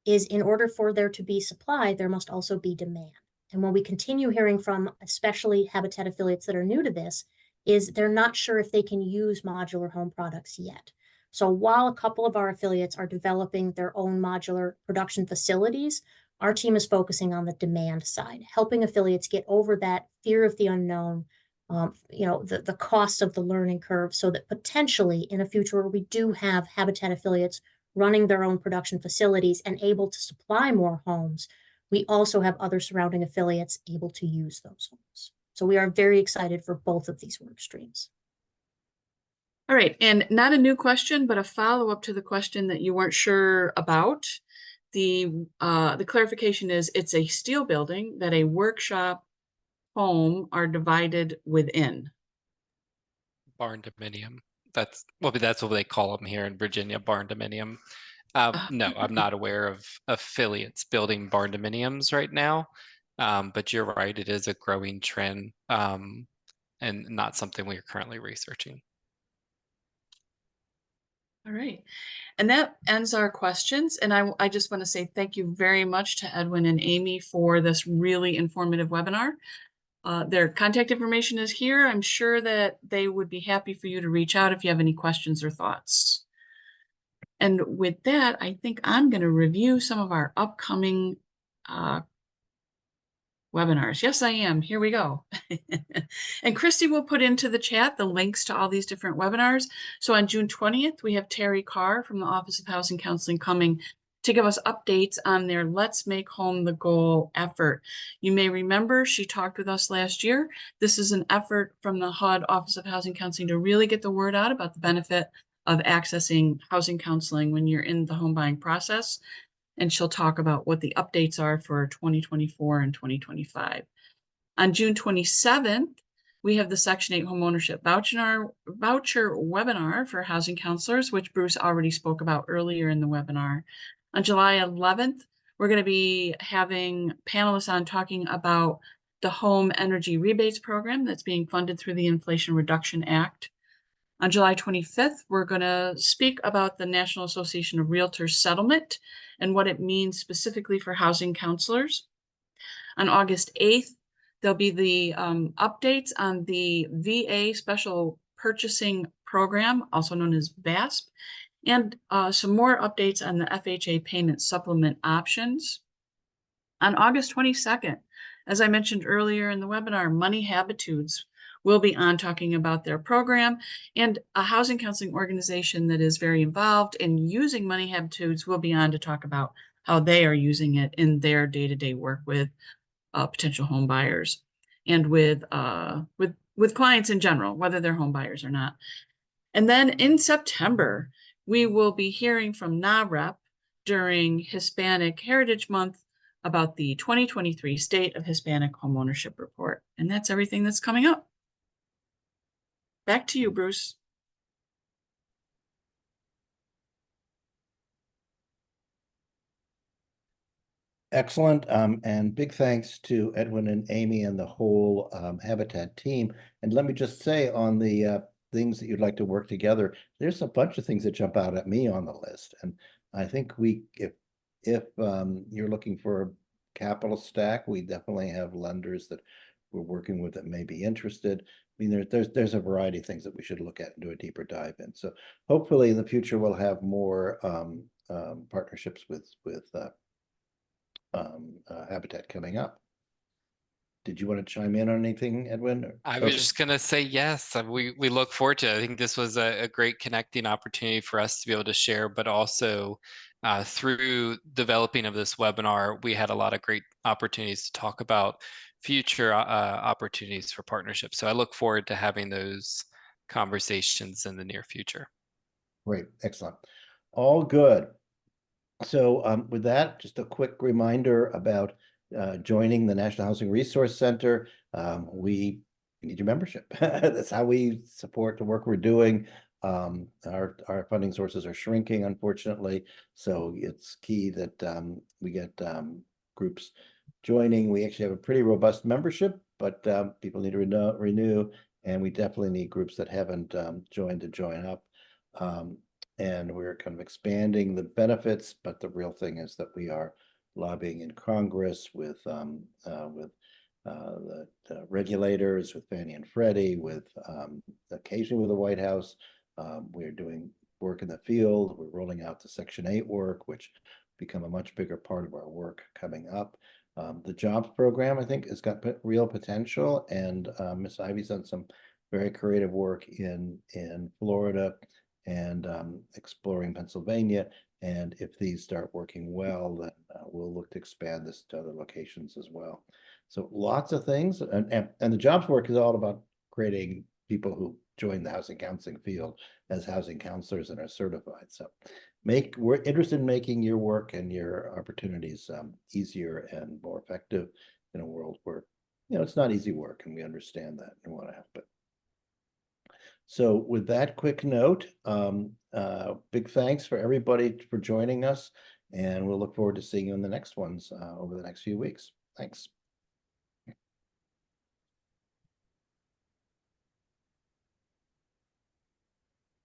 Speaker 6: is in order for there to be supply, there must also be demand. And when we continue hearing from especially habitat affiliates that are new to this, is they're not sure if they can use modular home products yet. So while a couple of our affiliates are developing their own modular production facilities, our team is focusing on the demand side, helping affiliates get over that fear of the unknown, you know, the cost of the learning curve, so that potentially in a future where we do have habitat affiliates running their own production facilities and able to supply more homes, we also have other surrounding affiliates able to use those homes. So we are very excited for both of these work streams.
Speaker 4: All right, and not a new question, but a follow-up to the question that you weren't sure about. The clarification is it's a steel building that a workshop home are divided within.
Speaker 5: Barn dominium. That's what they call them here in Virginia, barn dominium. No, I'm not aware of affiliates building barn dominiums right now. But you're right, it is a growing trend and not something we are currently researching.
Speaker 4: All right, and that ends our questions. And I just want to say thank you very much to Edwin and Amy for this really informative webinar. Their contact information is here. I'm sure that they would be happy for you to reach out if you have any questions or thoughts. And with that, I think I'm going to review some of our upcoming webinars. Yes, I am. Here we go. And Christy will put into the chat the links to all these different webinars. So on June 20th, we have Terry Carr from the Office of Housing Counseling coming to give us updates on their Let's Make Home the Goal effort. You may remember she talked with us last year. This is an effort from the HUD Office of Housing Counseling to really get the word out about the benefit of accessing housing counseling when you're in the home buying process. And she'll talk about what the updates are for 2024 and 2025. On June 27th, we have the Section 8 homeownership voucher webinar for housing counselors, which Bruce already spoke about earlier in the webinar. On July 11th, we're going to be having panelists on talking about the Home Energy Rebates Program that's being funded through the Inflation Reduction Act. On July 25th, we're going to speak about the National Association of Realtors settlement and what it means specifically for housing counselors. On August 8th, there'll be the updates on the VA Special Purchasing Program, also known as VASP, and some more updates on the FHA payment supplement options. On August 22nd, as I mentioned earlier in the webinar, Money Habitudes will be on talking about their program, and a housing counseling organization that is very involved in using Money Habitudes will be on to talk about how they are using it in their day-to-day work with potential home buyers and with clients in general, whether they're home buyers or not. And then in September, we will be hearing from NAHREP during Hispanic Heritage Month about the 2023 State of Hispanic Homeownership Report. And that's everything that's coming up. Back to you, Bruce.
Speaker 2: Excellent. And big thanks to Edwin and Amy and the whole Habitat team. And let me just say on the things that you'd like to work together, there's a bunch of things that jump out at me on the list. And I think if you're looking for a capital stack, we definitely have lenders that we're working with that may be interested. I mean, there's a variety of things that we should look at and do a deeper dive in. So hopefully in the future we'll have more partnerships with Habitat coming up. Did you want to chime in on anything, Edwin?
Speaker 5: I was just gonna say yes. We look forward to it. I think this was a great connecting opportunity for us to be able to share, but also through developing of this webinar, we had a lot of great opportunities to talk about future opportunities for partnerships. So I look forward to having those conversations in the near future.
Speaker 2: Great, excellent. All good. So with that, just a quick reminder about joining the National Housing Resource Center. We need your membership. That's how we support the work we're doing. Our funding sources are shrinking, unfortunately. So it's key that we get groups joining. We actually have a pretty robust membership, but people need to renew, and we definitely need groups that haven't joined to join up. And we're kind of expanding the benefits, but the real thing is that we are lobbying in Congress with the regulators, with Fannie and Freddie, with occasionally with the White House. We're doing work in the field. We're rolling out the Section 8 work, which become a much bigger part of our work coming up. The jobs program, I think, has got real potential, and Ms. Ivy's done some very creative work in Florida and exploring Pennsylvania. And if these start working well, then we'll look to expand this to other locations as well. So lots of things, and the jobs work is all about creating people who join the housing counseling field as housing counselors and are certified. So we're interested in making your work and your opportunities easier and more effective in a world where, it's not easy work, and we understand that and want to help it. So with that quick note, big thanks for everybody for joining us, and we'll look forward to seeing you in the next ones over the next few weeks. Thanks.